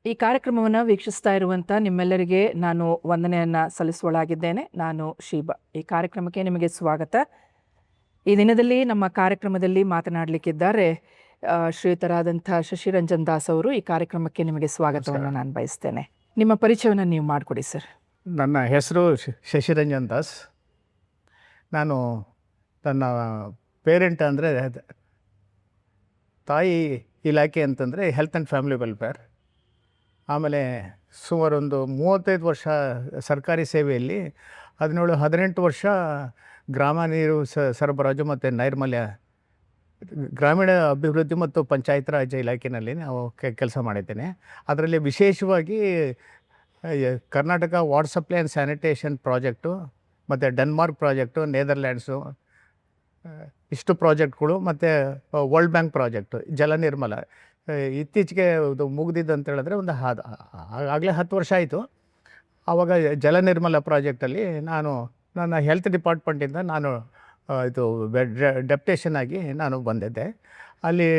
ಈ ಕಾರ್ಯಕ್ರಮವನ್ನು ವೀಕ್ಷಿಸ್ತಾ ಇರುವಂಥ ನಿಮ್ಮೆಲ್ಲರಿಗೆ ನಾನು ವಂದನೆಯನ್ನು ಸಲ್ಲಿಸುವಳಾಗಿದ್ದೇನೆ. ನಾನು ಶೀಬಾ. ಈ ಕಾರ್ಯಕ್ರಮಕ್ಕೆ ನಿಮಗೆ ಸ್ವಾಗತ. ಈ ದಿನದಲ್ಲಿ ನಮ್ಮ ಕಾರ್ಯಕ್ರಮದಲ್ಲಿ ಮಾತನಾಡಲಿಕ್ಕಿದ್ದಾರೆ ಶ್ರೀಯುತರಾದಂಥ ಶಶಿರಂಜನ್ ದಾಸ್ ಅವರು. ಈ ಕಾರ್ಯಕ್ರಮಕ್ಕೆ ನಿಮಗೆ ಸ್ವಾಗತವನ್ನು ನಾನು ಬಯಸ್ತೇನೆ. ನಿಮ್ಮ ಪರಿಚಯವನ್ನು ನೀವು ಮಾಡಿಕೊಡಿ ಸರ್. ನನ್ನ ಹೆಸರು ಶಶಿರಂಜನ್ ದಾಸ್. ನಾನು ನನ್ನ ಪೇರೆಂಟ್ ಅಂದರೆ ತಾಯಿ ಇಲಾಖೆ ಅಂತಂದರೆ ಹೆಲ್ತ್ ಆ್ಯಂಡ್ ಫ್ಯಾಮಿಲಿ ವೆಲ್ಫೇರ್. ಆಮೇಲೆ ಸುಮಾರು ಒಂದು 35 ವರ್ಷ ಸರ್ಕಾರಿ ಸೇವೆಯಲ್ಲಿ, 17-18 ವರ್ಷ ಗ್ರಾಮ ನೀರು ಸರಬರಾಜು ಮತ್ತು ನೈರ್ಮಲ್ಯ ಗ್ರಾಮೀಣ ಅಭಿವೃದ್ಧಿ ಮತ್ತು ಪಂಚಾಯತ್ ರಾಜ್ ಇಲಾಖೆಯಲ್ಲಿ ನಾವು ಕೆಲಸ ಮಾಡಿದ್ದೇನೆ. ಅದರಲ್ಲಿ ವಿಶೇಷವಾಗಿ Karnataka water supply and sanitation project ಮತ್ತು ಡೆನ್ಮಾರ್ಕ್ ಪ್ರಾಜೆಕ್ಟು, ನೇದರ್ಲ್ಯಾಂಡ್ಸು, ಇಷ್ಟು ಪ್ರಾಜೆಕ್ಟ್ಗಳು ಮತ್ತು ವರ್ಲ್ಡ್ ಬ್ಯಾಂಕ್ ಪ್ರಾಜೆಕ್ಟು ಜಲ ನಿರ್ಮಲ ಇತ್ತೀಚೆಗೆ ಇದು ಮುಗಿದಿದ್ದು ಅಂತ ಹೇಳಿದ್ರೆ ಆಗಲೇ 10 ವರ್ಷ ಆಯಿತು. ಆವಾಗ ಜಲ ನಿರ್ಮಲ ಪ್ರಾಜೆಕ್ಟಲ್ಲಿ ನಾನು ನನ್ನ ಹೆಲ್ತ್ ಡಿಪಾರ್ಟ್ಮೆಂಟಿಂದ ನಾನು ಇದು ಡೆಪ್ಟೇಷನ್ ಆಗಿ ನಾನು ಬಂದಿದ್ದೆ. ಅಲ್ಲಿ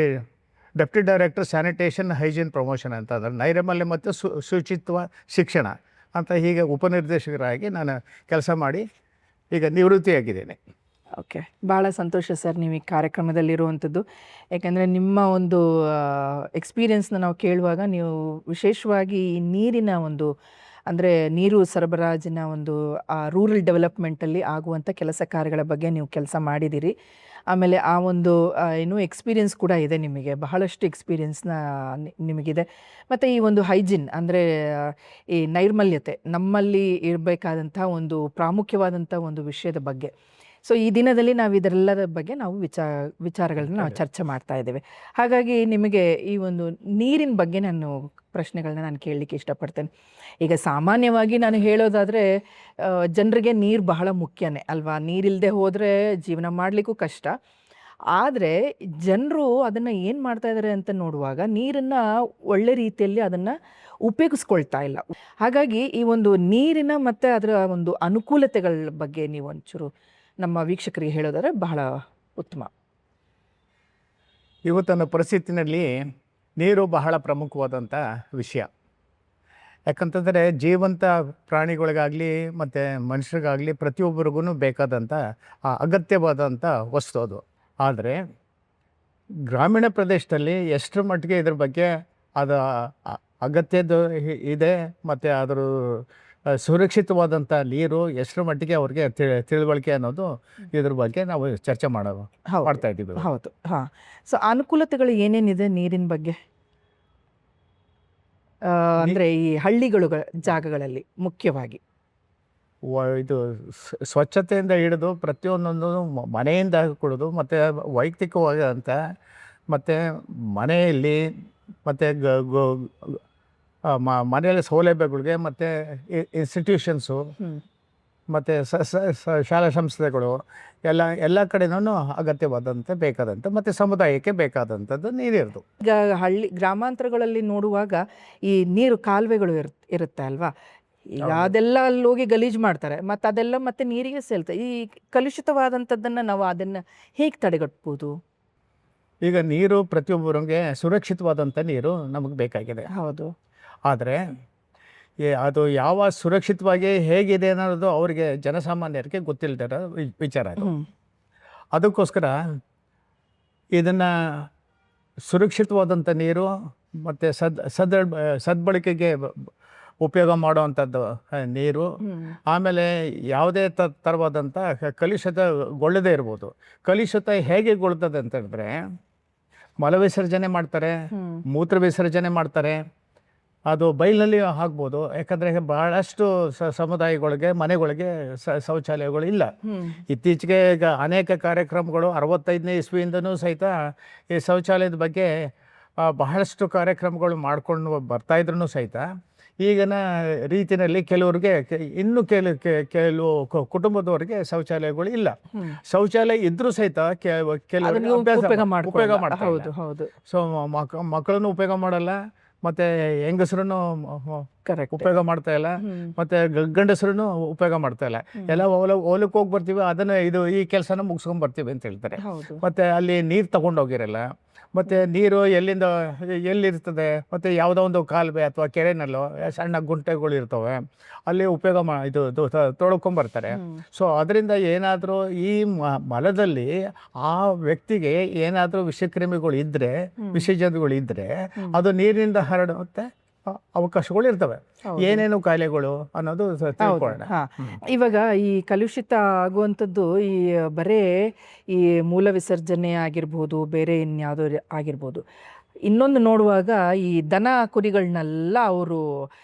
deputy director sanitation hygiene promotion ಅಂತ ಅಂದರೆ ನೈರ್ಮಲ್ಯ ಮತ್ತು ಶುಚಿತ್ವ ಶಿಕ್ಷಣ ಅಂತ ಹೀಗೆ ಉಪನಿರ್ದೇಶಕರಾಗಿ ನಾನು ಕೆಲಸ ಮಾಡಿ ಈಗ ನಿವೃತ್ತಿಯಾಗಿದ್ದೇನೆ. ಓಕೆ, ಭಾಳ ಸಂತೋಷ ಸರ್ ನೀವು ಈ ಕಾರ್ಯಕ್ರಮದಲ್ಲಿರುವಂಥದ್ದು. ಯಾಕೆಂದರೆ ನಿಮ್ಮ ಒಂದು ಎಕ್ಸ್ಪೀರಿಯನ್ಸ್ನ ನಾವು ಕೇಳುವಾಗ ನೀವು ವಿಶೇಷವಾಗಿ ಈ ನೀರಿನ ಒಂದು ಅಂದರೆ ನೀರು ಸರಬರಾಜಿನ ಒಂದು ರೂರಲ್ ಡೆವಲಪ್ಮೆಂಟಲ್ಲಿ ಆಗುವಂಥ ಕೆಲಸ ಕಾರ್ಯಗಳ ಬಗ್ಗೆ ನೀವು ಕೆಲಸ ಮಾಡಿದ್ದೀರಿ. ಆಮೇಲೆ ಆ ಒಂದು ಏನು ಎಕ್ಸ್ಪೀರಿಯನ್ಸ್ ಕೂಡ ಇದೆ ನಿಮಗೆ, ಬಹಳಷ್ಟು ಎಕ್ಸ್ಪೀರಿಯನ್ಸ್ನ ನಿಮಗಿದೆ. ಮತ್ತು ಈ ಒಂದು ಹೈಜಿನ್ ಅಂದರೆ ಈ ನೈರ್ಮಲ್ಯತೆ ನಮ್ಮಲ್ಲಿ ಇರಬೇಕಾದಂಥ ಒಂದು ಪ್ರಾಮುಖ್ಯವಾದಂಥ ಒಂದು ವಿಷಯದ ಬಗ್ಗೆ. ಸೊ ಈ ದಿನದಲ್ಲಿ ನಾವು ಇದರೆಲ್ಲರ ಬಗ್ಗೆ ನಾವು ವಿಚಾರಗಳನ್ನ ನಾವು ಚರ್ಚೆ ಮಾಡ್ತಾ ಇದ್ದೇವೆ. ಹಾಗಾಗಿ ನಿಮಗೆ ಈ ಒಂದು ನೀರಿನ ಬಗ್ಗೆ ಪ್ರಶ್ನೆಗಳನ್ನ ನಾನು ಕೇಳಲಿಕ್ಕೆ ಇಷ್ಟಪಡ್ತೇನೆ. ಈಗ ಸಾಮಾನ್ಯವಾಗಿ ನಾನು ಹೇಳೋದಾದರೆ ಜನರಿಗೆ ನೀರು ಬಹಳ ಮುಖ್ಯನೇ ಅಲ್ವಾ. ನೀರಿಲ್ಲದೆ ಹೋದರೆ ಜೀವನ ಮಾಡಲಿಕ್ಕೂ ಕಷ್ಟ. ಆದರೆ ಜನರು ಅದನ್ನು ಏನು ಮಾಡ್ತಾ ಇದ್ದಾರೆ ಅಂತ ನೋಡುವಾಗ ನೀರನ್ನು ಒಳ್ಳೆ ರೀತಿಯಲ್ಲಿ ಅದನ್ನು ಉಪಯೋಗಿಸ್ಕೊಳ್ತಾ ಇಲ್ಲ. ಹಾಗಾಗಿ ಈ ಒಂದು ನೀರಿನ ಮತ್ತು ಅದರ ಒಂದು ಅನುಕೂಲತೆಗಳ ಬಗ್ಗೆ ನೀವು ಒಂಚೂರು ನಮ್ಮ ವೀಕ್ಷಕರಿಗೆ ಹೇಳೋದಾದ್ರೆ ಬಹಳ ಉತ್ತಮ. ಇವತ್ತಿನ ಪರಿಸ್ಥಿತಿನಲ್ಲಿ ನೀರು ಬಹಳ ಪ್ರಮುಖವಾದಂಥ ವಿಷಯ. ಯಾಕಂತಂದರೆ ಜೀವಂತ ಪ್ರಾಣಿಗಳಿಗಾಗಲಿ ಮತ್ತು ಮನುಷ್ಯರಿಗಾಗಲಿ ಪ್ರತಿಯೊಬ್ಬರಿಗೂ ಬೇಕಾದಂಥ ಅಗತ್ಯವಾದಂಥ ವಸ್ತು ಅದು. ಆದರೆ ಗ್ರಾಮೀಣ ಪ್ರದೇಶದಲ್ಲಿ ಎಷ್ಟರ ಮಟ್ಟಿಗೆ ಇದ್ರ ಬಗ್ಗೆ ಅದು ಅಗತ್ಯದ ಇದೆ ಮತ್ತು ಅದರ ಸುರಕ್ಷಿತವಾದಂಥ ನೀರು ಎಷ್ಟರ ಮಟ್ಟಿಗೆ ಅವ್ರಿಗೆ ತಿಳುವಳಿಕೆ ಅನ್ನೋದು ಇದ್ರ ಬಗ್ಗೆ ನಾವು ಚರ್ಚೆ ಮಾಡ್ತಾ ಇದ್ದೀವಿ. ಹೌದು, ಹಾಂ. ಸೊ ಅನುಕೂಲತೆಗಳು ಏನೇನಿದೆ ನೀರಿನ ಬಗ್ಗೆ ಅಂದರೆ ಈ ಹಳ್ಳಿಗಳು ಜಾಗಗಳಲ್ಲಿ ಮುಖ್ಯವಾಗಿ ಇದು ಸ್ವಚ್ಛತೆಯಿಂದ ಹಿಡಿದು ಪ್ರತಿಯೊಂದೊಂದು ಮನೆಯಿಂದ ಕೊಡೋದು ಮತ್ತು ವೈಯಕ್ತಿಕವಾಗಿ ಅಂತ ಮತ್ತು ಮನೆಯಲ್ಲಿ ಮತ್ತು ಮನೆಯಲ್ಲಿ ಸೌಲಭ್ಯಗಳಿಗೆ ಮತ್ತು ಇನ್ಸ್ಟಿಟ್ಯೂಷನ್ಸು ಮತ್ತು ಶಾಲಾ ಸಂಸ್ಥೆಗಳು ಎಲ್ಲ ಕಡೆನೂ ಅಗತ್ಯವಾದಂಥ ಬೇಕಾದಂಥ ಮತ್ತು ಸಮುದಾಯಕ್ಕೆ ಬೇಕಾದಂಥದ್ದು ನೀರಿರೋದು. ಈಗ ಗ್ರಾಮಾಂತರಗಳಲ್ಲಿ ನೋಡುವಾಗ ಈ ನೀರು ಕಾಲುವೆಗಳು ಇರುತ್ತೆ ಅಲ್ವಾ. ಈಗ ಅದೆಲ್ಲ ಅಲ್ಲಿ ಹೋಗಿ ಗಲೀಜು ಮಾಡ್ತಾರೆ ಮತ್ತು ಅದೆಲ್ಲ ಮತ್ತೆ ನೀರಿಗೆ ಸೇಲ್ತಾರೆ. ಈ ಕಲುಷಿತವಾದಂಥದ್ದನ್ನು ನಾವು ಅದನ್ನು ಹೇಗೆ ತಡೆಗಟ್ಬೋದು? ಈಗ ನೀರು ಪ್ರತಿಯೊಬ್ಬರಿಗೆ ಸುರಕ್ಷಿತವಾದಂಥ ನೀರು ನಮಗೆ ಬೇಕಾಗಿದೆ. ಹೌದು. ಆದರೆ ಅದು ಯಾವ ಸುರಕ್ಷಿತವಾಗಿ ಹೇಗಿದೆ ಅನ್ನೋದು ಅವರಿಗೆ ಜನಸಾಮಾನ್ಯರಿಗೆ ಗೊತ್ತಿಲ್ಲದಿರೋ ವಿಚಾರ ಅದು. ಅದಕ್ಕೋಸ್ಕರ ಇದನ್ನು ಸುರಕ್ಷಿತವಾದಂಥ ನೀರು ಮತ್ತು ಸದ್ಬಳಕೆಗೆ ಉಪಯೋಗ ಮಾಡುವಂಥದ್ದು ನೀರು, ಆಮೇಲೆ ಯಾವುದೇ ಥರವಾದಂಥ ಕಲುಷಿತಗೊಳ್ಳದೇ ಇರ್ಬೋದು. ಕಲುಷಿತ ಹೇಗೆ ಗೊಳ್ತದೆ ಅಂತಂದರೆ ಮಲ ವಿಸರ್ಜನೆ ಮಾಡ್ತಾರೆ, ಮೂತ್ರ ವಿಸರ್ಜನೆ ಮಾಡ್ತಾರೆ. ಅದು ಬೈಲಿನಲ್ಲಿ ಆಗ್ಬೋದು. ಯಾಕಂದರೆ ಭಾಳಷ್ಟು ಸಮುದಾಯಗಳಿಗೆ ಮನೆಗಳಿಗೆ ಶೌಚಾಲಯಗಳು ಇಲ್ಲ. ಇತ್ತೀಚೆಗೆ ಈಗ ಅನೇಕ ಕಾರ್ಯಕ್ರಮಗಳು 65ನೇ ಇಸ್ವಿಯಿಂದನೂ ಸಹಿತ ಈ ಶೌಚಾಲಯದ ಬಗ್ಗೆ ಬಹಳಷ್ಟು ಕಾರ್ಯಕ್ರಮಗಳು ಮಾಡ್ಕೊಂಡು ಬರ್ತಾಯಿದ್ರು ಸಹಿತ ಈಗಿನ ರೀತಿಯಲ್ಲಿ ಕೆಲವ್ರಿಗೆ ಇನ್ನೂ ಕೆಲವು ಕುಟುಂಬದವರಿಗೆ ಶೌಚಾಲಯಗಳು ಇಲ್ಲ. ಶೌಚಾಲಯ ಇದ್ರೂ ಸಹಿತ ಕೆಲವರು ಉಪಯೋಗ ಮಾಡ್ತಾರೆ. ಸೊ ಮಕ್ಕಳನ್ನು ಉಪಯೋಗ ಮಾಡಲ್ಲ ಮತ್ತು ಹೆಂಗಸರನ್ನು ಕರೆಕ್ಟ್. ಉಪಯೋಗ ಮಾಡ್ತಾ ಇಲ್ಲ. ಮತ್ತೆ ಗಂಡಸರು ಉಪಯೋಗ ಮಾಡ್ತಾ ಇಲ್ಲ. ಎಲ್ಲ ಹೊಲಕ್ಕೆ ಹೋಗಿ ಬರ್ತೀವಿ, ಅದನ್ನ ಈ ಕೆಲಸನ ಮುಗಿಸ್ಕೊಂಡ್ ಬರ್ತೀವಿ ಅಂತ ಹೇಳ್ತಾರೆ. ಹೌದು. ಮತ್ತೆ ಅಲ್ಲಿ ನೀರು ತಗೊಂಡೋಗಿರಲ್ಲ. ಮತ್ತು ನೀರು ಎಲ್ಲಿರ್ತದೆ, ಮತ್ತು ಯಾವುದೋ ಒಂದು ಕಾಲುವೆ ಅಥವಾ ಕೆರೆನಲ್ಲೋ ಸಣ್ಣ ಗುಂಟೆಗಳು ಇರ್ತವೆ, ಅಲ್ಲಿ ಉಪಯೋಗ ತೊಳ್ಕೊಂಬರ್ತಾರೆ. ಸೊ ಅದರಿಂದ ಏನಾದರೂ ಈ ಮಲದಲ್ಲಿ ಆ ವ್ಯಕ್ತಿಗೆ ಏನಾದರೂ ವಿಷಕ್ರಿಮಿಗಳು ಇದ್ದರೆ, ವಿಷಜಂತುಗಳು ಇದ್ದರೆ, ಅದು ನೀರಿನಿಂದ ಹರಡುತ್ತೆ ಅವಕಾಶಗಳು ಇರ್ತವೆ. ಏನೇನು ಕಾಯಿಲೆಗಳು ಅನ್ನೋದು ತಿಳ್ಕೊಳ್ಳೋಣ. ಇವಾಗ ಈ ಕಲುಷಿತ ಆಗುವಂಥದ್ದು ಈ ಬರೇ ಈ ಮೂಲ ವಿಸರ್ಜನೆ ಆಗಿರ್ಬೋದು, ಬೇರೆ ಇನ್ಯಾವುದೋ ಆಗಿರ್ಬೋದು. ಇನ್ನೊಂದು ನೋಡುವಾಗ ಈ ದನ ಕುರಿಗಳನ್ನೆಲ್ಲ ಅವರು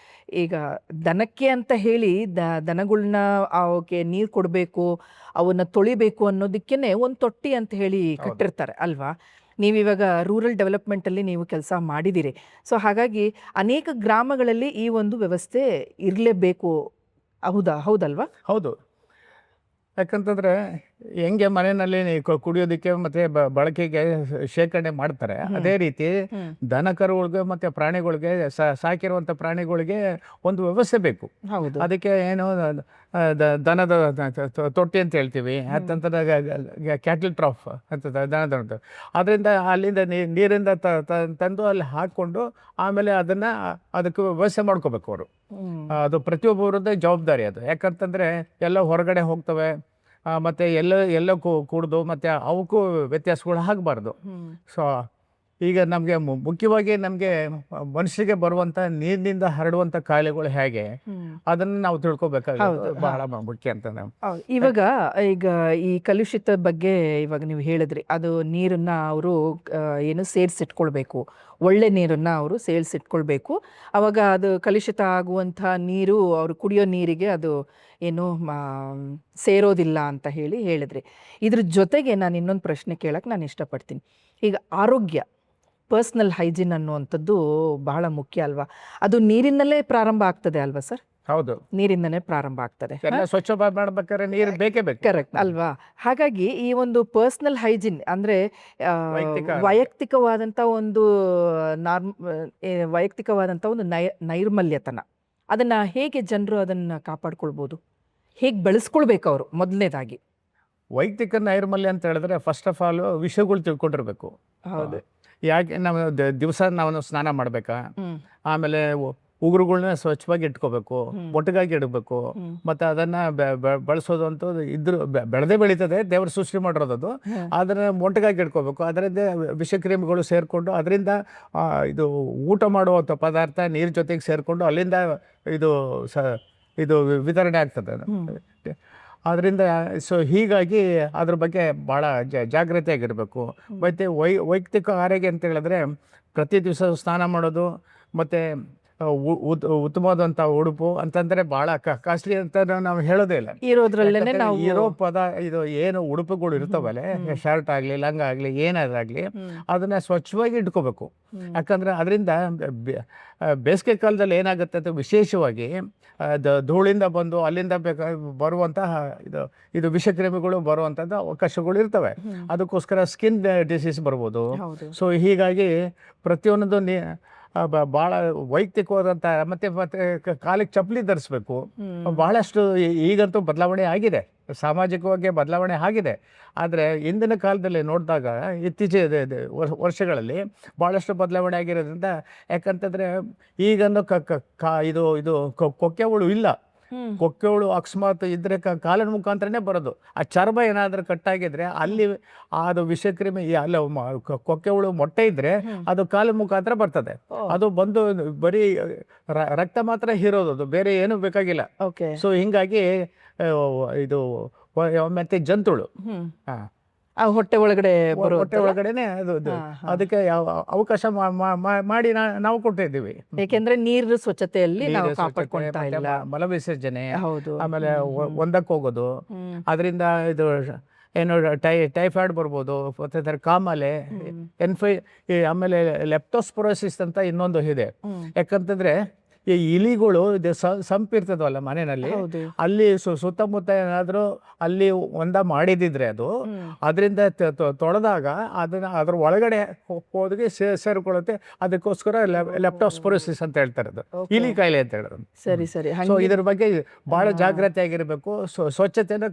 ಈಗ ದನಕ್ಕೆ ಅಂತ ಹೇಳಿ ದನಗಳನ್ನ ಅವಕ್ಕೆ ನೀರು ಕೊಡಬೇಕು, ಅವನ್ನ ತೊಳಿಬೇಕು ಅನ್ನೋದಕ್ಕೇನೆ ಒಂದು ತೊಟ್ಟಿ ಅಂತ ಹೇಳಿ ಕಟ್ಟಿರ್ತಾರೆ ಅಲ್ವಾ. ನೀವಿವಾಗ ರೂರಲ್ ಡೆವಲಪ್ಮೆಂಟಲ್ಲಿ ನೀವು ಕೆಲಸ ಮಾಡಿದ್ದೀರಿ. ಸೊ ಹಾಗಾಗಿ ಅನೇಕ ಗ್ರಾಮಗಳಲ್ಲಿ ಈ ಒಂದು ವ್ಯವಸ್ಥೆ ಇರಲೇಬೇಕು. ಹೌದಲ್ವಾ? ಹೌದು. ಯಾಕಂತಂದರೆ ಹೆಂಗೆ ಮನೆಯಲ್ಲಿ ಕುಡಿಯೋದಕ್ಕೆ ಮತ್ತು ಬಳಕೆಗೆ ಶೇಖರಣೆ ಮಾಡ್ತಾರೆ, ಅದೇ ರೀತಿ ದನ ಕರುಗಳಿಗೆ ಮತ್ತು ಪ್ರಾಣಿಗಳಿಗೆ ಸಾಕಿರುವಂಥ ಪ್ರಾಣಿಗಳಿಗೆ ಒಂದು ವ್ಯವಸ್ಥೆ ಬೇಕು. ಅದಕ್ಕೆ ಏನು ದನದ ತೊಟ್ಟಿ ಅಂತ ಹೇಳ್ತೀವಿ, ಅಂತಂದ್ರೆ ಕ್ಯಾಟಲ್ ಟ್ರಾಫ್ ಅಂತ ದನದ. ಅದರಿಂದ ಅಲ್ಲಿಂದ ನೀರಿಂದ ತಂದು ಅಲ್ಲಿ ಹಾಕ್ಕೊಂಡು ಆಮೇಲೆ ಅದಕ್ಕೆ ವ್ಯವಸ್ಥೆ ಮಾಡ್ಕೋಬೇಕು ಅವರು. ಅದು ಪ್ರತಿಯೊಬ್ಬರದ್ದೇ ಜವಾಬ್ದಾರಿ ಅದು. ಯಾಕಂತಂದರೆ ಎಲ್ಲ ಹೊರಗಡೆ ಹೋಗ್ತವೆ, ಮತ್ತು ಎಲ್ಲೋ ಕುಡ್ದು ಮತ್ತು ಅವಕ್ಕೂ ವ್ಯತ್ಯಾಸಗಳು ಆಗಬಾರ್ದು. ಸೊ ಈಗ ನಮಗೆ ಮುಖ್ಯವಾಗಿ ನಮಗೆ ಮನುಷ್ಯರಿಗೆ ಬರುವಂಥ ನೀರಿನಿಂದ ಹರಡುವಂಥ ಕಾಯಿಲೆಗಳು ಹೇಗೆ ಅದನ್ನು ನಾವು ತಿಳ್ಕೊಬೇಕಾಗುತ್ತೆ, ಬಹಳ ಮುಖ್ಯ ಅಂತ. ಈಗ ಈ ಕಲುಷಿತ ಬಗ್ಗೆ ಇವಾಗ ನೀವು ಹೇಳಿದ್ರಿ, ಅದು ನೀರನ್ನು ಅವರು ಏನು ಸೇರಿಸಿಟ್ಕೊಳ್ಬೇಕು, ಒಳ್ಳೆ ನೀರನ್ನು ಅವರು ಸೇರಿಸಿಟ್ಕೊಳ್ಬೇಕು. ಅವಾಗ ಅದು ಕಲುಷಿತ ಆಗುವಂಥ ನೀರು ಅವರು ಕುಡಿಯೋ ನೀರಿಗೆ ಅದು ಏನು ಸೇರೋದಿಲ್ಲ ಅಂತ ಹೇಳಿದ್ರಿ. ಇದ್ರ ಜೊತೆಗೆ ನಾನು ಇನ್ನೊಂದು ಪ್ರಶ್ನೆ ಕೇಳಕ್ಕೆ ನಾನು ಇಷ್ಟಪಡ್ತೀನಿ. ಈಗ ಆರೋಗ್ಯ, ಪರ್ಸ್ನಲ್ ಹೈಜೀನ್ ಅನ್ನುವಂಥದ್ದು ಬಹಳ ಮುಖ್ಯ ಅಲ್ವಾ? ಅದು ನೀರಿನಲ್ಲೇ ಪ್ರಾರಂಭ ಆಗ್ತದೆ ಅಲ್ವಾ ಸರ್? ಹೌದು, ನೀರಿಂದನೇ ಪ್ರಾರಂಭ ಆಗ್ತದೆ. ಸ್ವಚ್ಛ ಮಾಡ್ಬೇಕಾದ್ರೆ ನೀರು ಬೇಕೇ ಬೇಕು. ಕರೆಕ್ಟ್ ಅಲ್ವಾ? ಹಾಗಾಗಿ ಈ ಒಂದು ಪರ್ಸ್ನಲ್ ಹೈಜೀನ್ ಅಂದರೆ ವೈಯಕ್ತಿಕವಾದಂಥ ಒಂದು ನೈರ್ಮಲ್ಯತನ, ಅದನ್ನು ಹೇಗೆ ಜನರು ಅದನ್ನು ಕಾಪಾಡ್ಕೊಳ್ಬೋದು, ಹೇಗೆ ಬೆಳೆಸ್ಕೊಳ್ಬೇಕು ಅವರು? ಮೊದಲನೇದಾಗಿ ವೈಯಕ್ತಿಕ ನೈರ್ಮಲ್ಯ ಅಂತ ಹೇಳಿದ್ರೆ ಫಸ್ಟ್ ಆಫ್ ಆಲ್ ವಿಷಯಗಳು ತಿಳ್ಕೊಂಡಿರ್ಬೇಕು. ಹೌದು. ಯಾಕೆ ನಾವು ದಿವಸ ನಾವು ಸ್ನಾನ ಮಾಡಬೇಕಾ, ಆಮೇಲೆ ಉಗುರುಗಳನ್ನ ಸ್ವಚ್ಛವಾಗಿ ಇಟ್ಕೋಬೇಕು, ಒಟ್ಟಗಾಗಿ ಇಡಬೇಕು, ಮತ್ತು ಅದನ್ನು ಬಳಸೋದು ಅಂತ ಬೆಳೆದೇ ಬೆಳೀತದೆ, ದೇವರು ಸೃಷ್ಟಿ ಮಾಡಿರೋದು. ಅದನ್ನು ಮೊಟ್ಟಗಾಗಿ ಇಟ್ಕೋಬೇಕು. ಅದರಿಂದ ವಿಷಕ್ರಿಮಿಗಳು ಸೇರಿಕೊಂಡು ಅದರಿಂದ ಇದು ಊಟ ಮಾಡುವಂಥ ಪದಾರ್ಥ ನೀರು ಜೊತೆಗೆ ಸೇರಿಕೊಂಡು ಅಲ್ಲಿಂದ ಇದು ವಿತರಣೆ ಆಗ್ತದೆ. ಆದ್ದರಿಂದ ಸೊ ಹೀಗಾಗಿ ಅದ್ರ ಬಗ್ಗೆ ಭಾಳ ಜಾಗ್ರತೆಯಾಗಿರಬೇಕು. ಮತ್ತು ವೈಯಕ್ತಿಕ ಆರೋಗ್ಯ ಅಂತ ಹೇಳಿದ್ರೆ ಪ್ರತಿ ದಿವಸ ಸ್ನಾನ ಮಾಡೋದು, ಮತ್ತು ಉತ್ತಮವಾದಂಥ ಉಡುಪು ಅಂತಂದರೆ ಭಾಳ ಕಾಸ್ಟ್ಲಿ ಅಂತ ನಾವು ಹೇಳೋದೇ ಇಲ್ಲ. ಇರೋ ಇದು ಏನು ಉಡುಪುಗಳು ಇರ್ತಾವಲ್ಲ, ಶರ್ಟ್ ಆಗಲಿ ಲಂಗ ಆಗಲಿ ಏನಾದಾಗಲಿ ಅದನ್ನು ಸ್ವಚ್ಛವಾಗಿ ಇಟ್ಕೋಬೇಕು. ಯಾಕಂದರೆ ಅದರಿಂದ ಬೇಸಿಗೆ ಕಾಲದಲ್ಲಿ ಏನಾಗುತ್ತೆ ಅಂತ ವಿಶೇಷವಾಗಿ ಧೂಳಿಂದ ಬಂದು ಅಲ್ಲಿಂದ ಬರುವಂತಹ ಇದು ವಿಷಕ್ರಿಮಿಗಳು ಬರುವಂಥದ್ದು ಅವಕಾಶಗಳು ಇರ್ತವೆ. ಅದಕ್ಕೋಸ್ಕರ ಸ್ಕಿನ್ ಡಿಸೀಸ್ ಬರ್ಬೋದು. ಸೊ ಹೀಗಾಗಿ ಪ್ರತಿಯೊಂದು ಭಾಳ ವೈಯಕ್ತಿಕವಾದಂಥ ಮತ್ತೆ ಕಾಲಿಗೆ ಚಪ್ಪಲಿ ಧರಿಸ್ಬೇಕು. ಭಾಳಷ್ಟು ಈಗಂತೂ ಬದಲಾವಣೆ ಆಗಿದೆ, ಸಾಮಾಜಿಕವಾಗಿ ಬದಲಾವಣೆ ಆಗಿದೆ. ಆದರೆ ಇಂದಿನ ಕಾಲದಲ್ಲಿ ನೋಡಿದಾಗ ಇತ್ತೀಚಿನ ವರ್ಷಗಳಲ್ಲಿ ಭಾಳಷ್ಟು ಬದಲಾವಣೆ ಆಗಿರೋದ್ರಿಂದ, ಯಾಕಂತಂದರೆ ಈಗನ್ನು ಇದು ಕೊಕ್ಕೆಗಳು ಇಲ್ಲ. ಕೊಕ್ಕೆಗಳು ಅಕಸ್ಮಾತ್ ಇದ್ದರೆ ಕಾಲಿನ ಮುಖಾಂತರನೇ ಬರೋದು. ಆ ಚರ್ಮ ಏನಾದರೂ ಕಟ್ಟಾಗಿದ್ರೆ ಅಲ್ಲಿ ಅದು ವಿಷಕ್ರಿಮಿ ಅಲ್ಲ, ಕೊಕ್ಕೆಗಳು ಮೊಟ್ಟೆ ಇದ್ದರೆ ಅದು ಕಾಲಿನ ಮುಖಾಂತರ ಬರ್ತದೆ. ಅದು ಬಂದು ಬರೀ ರಕ್ತ ಮಾತ್ರ ಹೀರೋದು, ಅದು ಬೇರೆ ಏನೂ ಬೇಕಾಗಿಲ್ಲ. ಸೊ ಹಿಂಗಾಗಿ ಇದು ಮತ್ತೆ ಜಂತುಳು ಹೊಟ್ಟೆ ಒಳಗಡೆನೆ ಅದಕ್ಕೆ ಅವಕಾಶ ಮಾಡಿ ನಾವು ಕೊಡ್ತಾ ಇದ್ದೀವಿ. ಯಾಕೆಂದ್ರೆ ನೀರು ಸ್ವಚ್ಛತೆಯಲ್ಲಿ ನಾವು ಕಾಪಾಡ್ಕೊಳ್ತಾ ಇಲ್ಲ. ಮಲ ವಿಸರ್ಜನೆ, ಆಮೇಲೆ ಒಂದಕ್ಕೆ ಹೋಗೋದು, ಅದರಿಂದ ಇದು ಏನು ಟೈಫಾಯ್ಡ್ ಬರ್ಬೋದು, ಮತ್ತೆ ಕಾಮಾಲೆ, ಆಮೇಲೆ ಲೆಪ್ಟೋಸ್ಪೊರೋಸಿಸ್ ಅಂತ ಇನ್ನೊಂದು ಇದೆ. ಯಾಕಂತಂದ್ರೆ ಈ ಇಲಿಗಳು ಇದು ಸಂಪಿರ್ತದವಲ್ಲ ಮನೆಯಲ್ಲಿ, ಹೌದು. ಅಲ್ಲಿ ಸುತ್ತಮುತ್ತ ಏನಾದರೂ ಅಲ್ಲಿ ಮಾಡಿದಿದ್ರೆ ಅದು ಅದರಿಂದ ತೊಳೆದಾಗ ಅದ್ರ ಒಳಗಡೆ ಹೋಗಿ ಸೇರ್ಕೊಳ್ಳುತ್ತೆ. ಅದಕ್ಕೋಸ್ಕರ ಲೆಪ್ಟೋಸ್ಪಿರೋಸಿಸ್ ಅಂತ ಹೇಳ್ತಾರೆ, ಅದು ಇಲಿ ಕಾಯಿಲೆ ಅಂತ ಹೇಳೋದು. ಸರಿ ಸರಿ. ಸೊ ಇದ್ರ ಬಗ್ಗೆ ಬಹಳ ಜಾಗ್ರತೆ ಆಗಿರಬೇಕು, ಸ್ವಚ್ಛತೆಯನ್ನು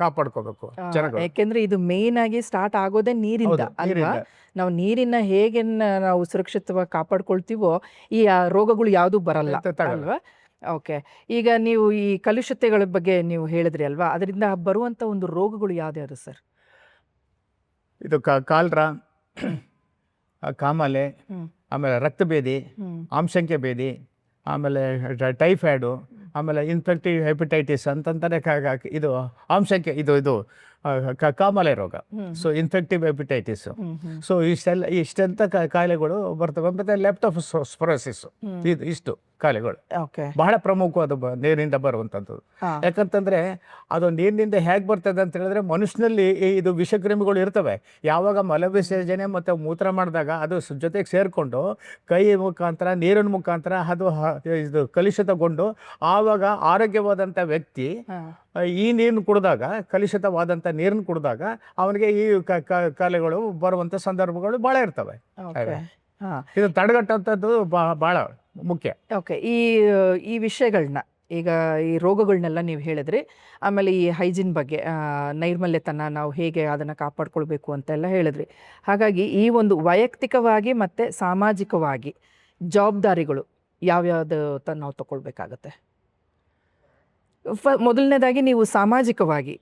ಕಾಪಾಡ್ಕೋಬೇಕು ಜನಗಳು. ಯಾಕೆಂದ್ರೆ ಇದು ಮೇನ್ ಆಗಿ ಸ್ಟಾರ್ಟ್ ಆಗೋದೇ ನೀರಿಂದ ಅಲ್ವಾ? ನಾವು ನೀರಿನ ಹೇಗೆ ನಾವು ಸುರಕ್ಷಿತವಾಗಿ ಕಾಪಾಡ್ಕೊಳ್ತೀವೋ ಈ ರೋಗಗಳು ಯಾವುದು ಬರಲ್ಲ ಅಲ್ವಾ? ಓಕೆ. ಈಗ ನೀವು ಈ ಕಲುಷತೆಗಳ ಬಗ್ಗೆ ನೀವು ಹೇಳಿದ್ರಿ ಅಲ್ವಾ, ಅದರಿಂದ ಬರುವಂತ ಒಂದು ರೋಗಗಳು ಯಾವ್ದ್ಯಾವ್ದು ಸರ್? ಇದು ಕಾಲ್ರಾ, ಕಾಮಾಲೆ, ಆಮೇಲೆ ರಕ್ತಭೇದಿ, ಆಮ್ಸಂಖ್ಯ ಭೇದಿ, ಆಮೇಲೆ ಟೈಫಾಯ್ಡು, ಆಮೇಲೆ ಇನ್ಫೆಕ್ಟಿವ್ ಹೆಪಟೈಟಿಸ್ ಅಂತಂತಾನೆ ಇದು ಆಮ್ಸಂಖ್ಯ ಇದು ಕಾಮಾಲೆ ರೋಗ. So infective hepatitis. ಸೊ ಇಷ್ಟೆಂತ ಕಾಯಿಲೆಗಳು ಬರ್ತವೆ. ಮತ್ತೆ ಲೆಪ್ಟೋಸ್ಪಿರೋಸಿಸ್, ಇಷ್ಟು ಕಾಯಿಲೆಗಳು ಬಹಳ ಪ್ರಮುಖವಾದ ನೀರಿನಿಂದ ಬರುವಂಥದ್ದು. ಯಾಕಂತಂದ್ರೆ ಅದು ನೀರಿನಿಂದ ಹೇಗೆ ಬರ್ತದೆ ಅಂತ ಹೇಳಿದ್ರೆ, ಮನುಷ್ಯನಲ್ಲಿ ಇದು ವಿಷಕ್ರಿಮಿಗಳು ಇರ್ತವೆ. ಯಾವಾಗ ಮಲವಿಸರ್ಜನೆ ಮತ್ತು ಮೂತ್ರ ಮಾಡಿದಾಗ ಅದು ಜೊತೆಗೆ ಸೇರಿಕೊಂಡು ಕೈ ಮುಖಾಂತರ, ನೀರಿನ ಮುಖಾಂತರ ಅದು ಇದು ಕಲುಷಿತಗೊಂಡು, ಆವಾಗ ಆರೋಗ್ಯವಾದಂಥ ವ್ಯಕ್ತಿ ಈ ನೀರನ್ನು ಕುಡಿದಾಗ, ಕಲುಷಿತವಾದಂಥ ನೀರನ್ನು ಕುಡಿದಾಗ ಅವನಿಗೆ ಈ ಕಾಯಿಲೆಗಳು ಬರುವಂಥ ಸಂದರ್ಭಗಳು ಭಾಳ ಇರ್ತವೆ. ಇದು ತಡೆಗಟ್ಟುವಂಥದ್ದು ಭಾಳ ಮುಖ್ಯ. ಓಕೆ. ಈ ವಿಷಯಗಳನ್ನ, ಈಗ ಈ ರೋಗಗಳನ್ನೆಲ್ಲ ನೀವು ಹೇಳಿದ್ರಿ, ಆಮೇಲೆ ಈ ಹೈಜಿನ್ ಬಗ್ಗೆ, ನೈರ್ಮಲ್ಯತನ ನಾವು ಹೇಗೆ ಅದನ್ನು ಕಾಪಾಡ್ಕೊಳ್ಬೇಕು ಅಂತೆಲ್ಲ ಹೇಳಿದ್ರಿ. ಹಾಗಾಗಿ ಈ ಒಂದು ವೈಯಕ್ತಿಕವಾಗಿ ಮತ್ತು ಸಾಮಾಜಿಕವಾಗಿ ಜವಾಬ್ದಾರಿಗಳು ಯಾವ್ಯಾವುದು ನಾವು ತಗೊಳ್ಬೇಕಾಗತ್ತೆ? ಮೊದಲನೇದಾಗಿ ನೀವು ಸಾಮಾಜಿಕವಾಗಿ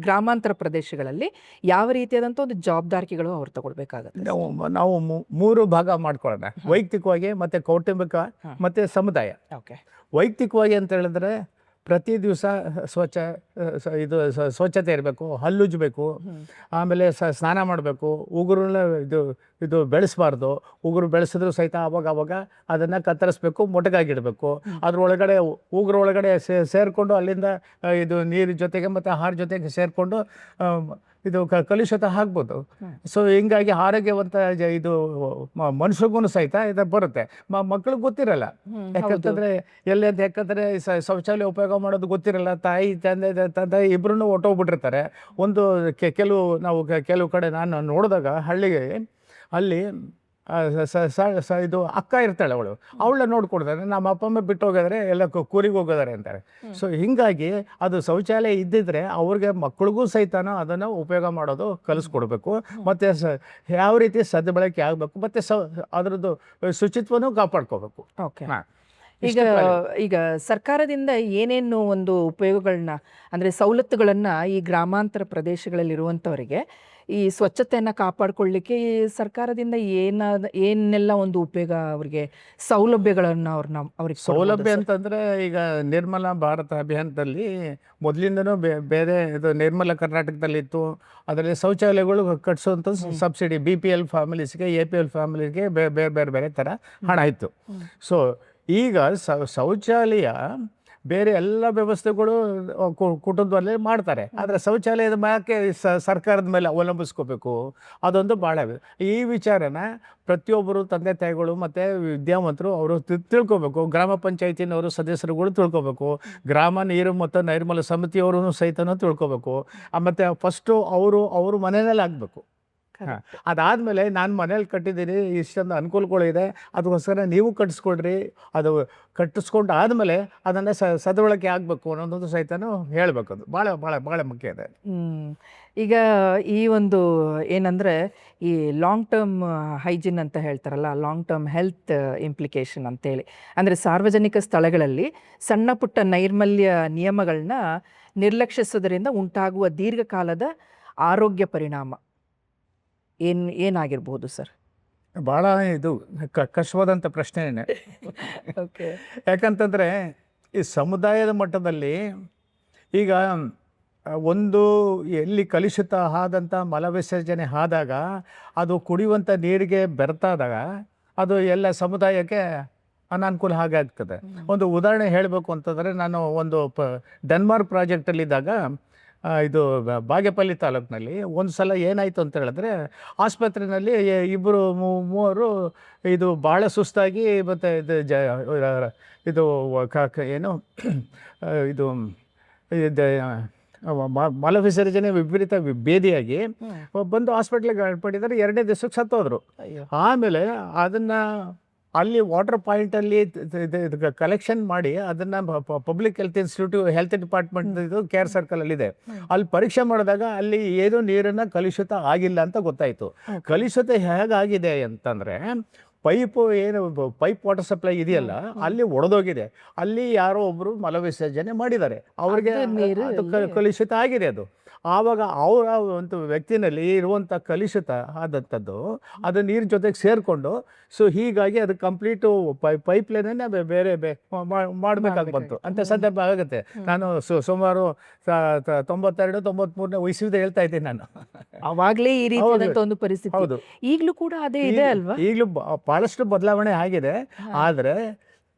ಗ್ರಾಮಾಂತರ ಪ್ರದೇಶಗಳಲ್ಲಿ ಯಾವ ರೀತಿಯಾದಂಥ ಒಂದು ಜವಾಬ್ದಾರಿಗಳು ಅವ್ರು ತಗೊಳ್ಬೇಕಾಗತ್ತೆ? ನಾವು 3 ಭಾಗ ಮಾಡ್ಕೊಳ್ಳೋಣ, ವೈಯಕ್ತಿಕವಾಗಿ, ಮತ್ತು ಕೌಟುಂಬಿಕ, ಮತ್ತು ಸಮುದಾಯ. ಓಕೆ. ವೈಯಕ್ತಿಕವಾಗಿ ಅಂತ ಹೇಳಿದ್ರೆ ಪ್ರತಿ ದಿವಸ ಸ್ವಚ್ಛತೆ ಇರಬೇಕು, ಹಲ್ಲುಜ್ಜಬೇಕು, ಆಮೇಲೆ ಸ್ನಾನ ಮಾಡಬೇಕು, ಉಗುರನ್ನ ಇದು ಬೆಳೆಸಬಾರ್ದು. ಉಗುರು ಬೆಳೆಸಿದ್ರು ಸಹಿತ ಅವಾಗ ಅದನ್ನು ಕತ್ತರಿಸ್ಬೇಕು, ಮೊಟಕಾಗಿಡಬೇಕು. ಅದ್ರೊಳಗಡೆ ಉಗುರೊಳಗಡೆ ಸೇರಿಕೊಂಡು ಅಲ್ಲಿಂದ ಇದು ನೀರಿನ ಜೊತೆಗೆ ಮತ್ತು ಆಹಾರ ಜೊತೆಗೆ ಸೇರಿಕೊಂಡು ಇದು ಕಲುಷಿತ ಆಗ್ಬೋದು. ಸೊ ಹಿಂಗಾಗಿ ಆರೋಗ್ಯವಂತ ಇದು ಮನುಷ್ಯರಿಗೂ ಸಹಿತ ಇದು ಬರುತ್ತೆ. ಮಕ್ಳಿಗೆ ಗೊತ್ತಿರಲ್ಲ, ಯಾಕಂತಂದ್ರೆ ಎಲ್ಲಿ ಅಂತ, ಯಾಕಂದ್ರೆ ಶೌಚಾಲಯ ಉಪಯೋಗ ಮಾಡೋದು ಗೊತ್ತಿರಲ್ಲ. ತಾಯಿ ತಂದೆ ಇಬ್ಬರನ್ನು ಹೊಟ್ಟೋಗ್ಬಿಟ್ಟಿರ್ತಾರೆ. ಒಂದು ಕೆಲವು ಕಡೆ ನಾನು ನೋಡಿದಾಗ ಅಲ್ಲಿ ಇದು ಅಕ್ಕ ಇರ್ತಾಳೆ, ಅವಳ ನೋಡ್ಕೊಡ್ತಾರೆ, ನಮ್ಮ ಅಪ್ಪ ಅಮ್ಮ ಬಿಟ್ಟು ಹೋಗಿದ್ರೆ ಎಲ್ಲ ಕೂಲಿಗೆ ಹೋಗೋದಾರೆ ಅಂತಾರೆ. ಸೊ ಹಿಂಗಾಗಿ ಅದು ಶೌಚಾಲಯ ಇದ್ದಿದ್ರೆ ಅವ್ರಿಗೆ, ಮಕ್ಕಳಿಗೂ ಸಹಿತನೂ ಅದನ್ನು ಉಪಯೋಗ ಮಾಡೋದು ಕಲಿಸ್ಕೊಡ್ಬೇಕು. ಮತ್ತು ಯಾವ ರೀತಿ ಸದ್ಬಳಕೆ ಆಗಬೇಕು, ಮತ್ತು ಅದರದ್ದು ಶುಚಿತ್ವನೂ ಕಾಪಾಡ್ಕೋಬೇಕು. ಓಕೆ. ಈಗ ಸರ್ಕಾರದಿಂದ ಏನೇನು ಒಂದು ಉಪಯೋಗಗಳನ್ನ, ಅಂದರೆ ಸವಲತ್ತುಗಳನ್ನು ಈ ಗ್ರಾಮಾಂತರ ಪ್ರದೇಶಗಳಲ್ಲಿರುವಂಥವರಿಗೆ ಈ ಸ್ವಚ್ಛತೆಯನ್ನು ಕಾಪಾಡ್ಕೊಳ್ಳಿಕ್ಕೆ ಈ ಸರ್ಕಾರದಿಂದ ಏನೆಲ್ಲ ಒಂದು ಉಪಯೋಗ, ಅವರಿಗೆ ಸೌಲಭ್ಯಗಳನ್ನು ಅವ್ರಿಗೆ ಸೌಲಭ್ಯ ಅಂತಂದರೆ, ಈಗ ನಿರ್ಮಲ ಭಾರತ ಅಭಿಯಾನದಲ್ಲಿ ಮೊದಲಿಂದನೂ ಬೇರೆ ಇದು ನಿರ್ಮಲ ಕರ್ನಾಟಕದಲ್ಲಿ ಇತ್ತು. ಅದರಲ್ಲಿ ಶೌಚಾಲಯಗಳು ಕಟ್ಸೋಂಥ ಸಬ್ಸಿಡಿ BPL ಫ್ಯಾಮಿಲೀಸ್ಗೆ, APL ಫ್ಯಾಮಿಲಿಗೆ ಬೇರೆ ಥರ ಹಣ ಇತ್ತು. ಸೊ ಈಗ ಶೌಚಾಲಯ ಬೇರೆ ಎಲ್ಲ ವ್ಯವಸ್ಥೆಗಳು ಕುಟುಂಬದಲ್ಲೇ ಮಾಡ್ತಾರೆ, ಆದರೆ ಶೌಚಾಲಯದ ಮೇಲೆ ಸರ್ಕಾರದ ಮೇಲೆ ಅವಲಂಬಿಸ್ಕೋಬೇಕು, ಅದೊಂದು ಭಾಳ. ಈ ವಿಚಾರನ ಪ್ರತಿಯೊಬ್ಬರು ತಂದೆ ತಾಯಿಗಳು ಮತ್ತು ವಿದ್ಯಾವಂತರು ಅವರು ತಿಳ್ಕೊಬೇಕು. ಗ್ರಾಮ ಪಂಚಾಯತಿನವರು ಸದಸ್ಯರುಗಳು ತಿಳ್ಕೊಬೇಕು. ಗ್ರಾಮ ನೀರು ಮತ್ತು ನೈರ್ಮಲ್ಯ ಸಮಿತಿಯವರು ಸಹಿತನೂ ತಿಳ್ಕೊಬೇಕು. ಮತ್ತು ಫಸ್ಟು ಅವರು ಮನೆಯಲ್ಲಿ ಆಗಬೇಕು. ಅದಾದಮೇಲೆ ನಾನು ಮನೇಲಿ ಕಟ್ಟಿದ್ದೀನಿ, ಇಷ್ಟೊಂದು ಅನುಕೂಲಗಳಿದೆ, ಅದಕ್ಕೋಸ್ಕರ ನೀವು ಕಟ್ಟಿಸ್ಕೊಳ್ರಿ. ಅದು ಕಟ್ಟಿಸ್ಕೊಂಡು ಆದಮೇಲೆ ಅದನ್ನು ಸದ್ಬಳಕೆ ಆಗಬೇಕು ಅನ್ನೋದೊಂದು ಸಹಿತನೂ ಹೇಳಬೇಕು. ಅದು ಭಾಳ ಭಾಳ ಭಾಳ ಮುಖ್ಯ ಇದೆ. ಈಗ ಈ ಒಂದು ಏನಂದರೆ, ಈ ಲಾಂಗ್ ಟರ್ಮ್ ಹೈಜಿನ್ ಅಂತ ಹೇಳ್ತಾರಲ್ಲ, ಲಾಂಗ್ ಟರ್ಮ್ ಹೆಲ್ತ್ ಇಂಪ್ಲಿಕೇಶನ್ ಅಂತೇಳಿ, ಅಂದರೆ ಸಾರ್ವಜನಿಕ ಸ್ಥಳಗಳಲ್ಲಿ ಸಣ್ಣ ಪುಟ್ಟ ನೈರ್ಮಲ್ಯ ನಿಯಮಗಳನ್ನ ನಿರ್ಲಕ್ಷಿಸೋದರಿಂದ ಉಂಟಾಗುವ ದೀರ್ಘಕಾಲದ ಆರೋಗ್ಯ ಪರಿಣಾಮ ಏನಾಗಿರ್ಬೋದು ಸರ್? ಭಾಳ ಇದು ಕಷ್ಟವಾದಂಥ ಪ್ರಶ್ನೆಯೇ. ಓಕೆ. ಯಾಕಂತಂದರೆ ಈ ಸಮುದಾಯದ ಮಟ್ಟದಲ್ಲಿ ಈಗ ಒಂದು ಎಲ್ಲಿ ಕಲುಷಿತ ಆದಂಥ ಮಲವಿಸರ್ಜನೆ ಆದಾಗ ಅದು ಕುಡಿಯುವಂಥ ನೀರಿಗೆ ಬೆರೆತಾದಾಗ ಅದು ಎಲ್ಲ ಸಮುದಾಯಕ್ಕೆ ಅನಾನುಕೂಲ ಆಗ್ತದೆ. ಒಂದು ಉದಾಹರಣೆ ಹೇಳಬೇಕು ಅಂತಂದರೆ, ನಾನು ಒಂದು ಡೆನ್ಮಾರ್ಕ್ ಪ್ರಾಜೆಕ್ಟಲ್ಲಿದ್ದಾಗ ಇದು ಬಾಗೇಪಲ್ಲಿ ತಾಲೂಕಿನಲ್ಲಿ ಒಂದು ಸಲ ಏನಾಯಿತು ಅಂತ ಹೇಳಿದ್ರೆ, ಆಸ್ಪತ್ರೆಯಲ್ಲಿ ಇಬ್ಬರು ಮೂವರು ಇದು ಭಾಳ ಸುಸ್ತಾಗಿ ಮತ್ತು ಇದು ಏನು ಇದು ಮಲವಿಸರ್ಜನೆ ವಿಪರೀತ ಭೇದಿಯಾಗಿ ಬಂದು ಹಾಸ್ಪಿಟ್ಲಿಗೆ ಅಡ್ಮಿಟ್ಟಿದ್ದಾರೆ. 2ನೇ ದಿವಸಕ್ಕೆ ಸತ್ತೋದ್ರು. ಆಮೇಲೆ ಅದನ್ನು ಅಲ್ಲಿ ವಾಟರ್ ಪಾಯಿಂಟಲ್ಲಿ ಕಲೆಕ್ಷನ್ ಮಾಡಿ ಅದನ್ನು public health institute health department ಇದು ಕೇರ್ ಸರ್ಕಲಲ್ಲಿದೆ, ಅಲ್ಲಿ ಪರೀಕ್ಷೆ ಮಾಡಿದಾಗ ಅಲ್ಲಿ ಏನೂ ನೀರನ್ನು ಕಲುಷಿತ ಆಗಿಲ್ಲ ಅಂತ ಗೊತ್ತಾಯಿತು. ಕಲುಷಿತ ಹೇಗಾಗಿದೆ ಅಂತಂದರೆ, ಪೈಪ್ ವಾಟರ್ ಸಪ್ಲೈ ಇದೆಯಲ್ಲ ಅಲ್ಲಿ ಒಡೆದೋಗಿದೆ. ಅಲ್ಲಿ ಯಾರೋ ಒಬ್ಬರು ಮಲವಿಸರ್ಜನೆ ಮಾಡಿದ್ದಾರೆ, ಅವ್ರಿಗೆ ಅದು ಕಲುಷಿತ ಆಗಿದೆ. ಆವಾಗ ಅವರ ಒಂದು ವ್ಯಕ್ತಿನಲ್ಲಿ ಇರುವಂಥ ಕಲುಷಿತ ಆದಂಥದ್ದು ಅದು ನೀರು ಜೊತೆಗೆ ಸೇರಿಕೊಂಡು, ಸೊ ಹೀಗಾಗಿ ಅದು ಕಂಪ್ಲೀಟು ಪೈಪ್ ಲೈನನ್ನೇ ಬೇರೆ ಮಾಡಬೇಕಾಗಿ ಬಂತು ಅಂತ ಸಂದರ್ಭ ಆಗುತ್ತೆ. ನಾನು ಸುಮಾರು 92-93ನೇ ವಯಸ್ಸಿದೆ ಹೇಳ್ತಾ ಇದ್ದೀನಿ ನಾನು. ಅವಾಗಲೇ ಈ ರೀತಿಯಾದಂಥ ಒಂದು ಪರಿಸ್ಥಿತಿ. ಹೌದು, ಈಗಲೂ ಕೂಡ ಅದೇ ಇದೆ ಅಲ್ವಾ? ಈಗಲೂ ಭಾಳಷ್ಟು ಬದಲಾವಣೆ ಆಗಿದೆ. ಆದರೆ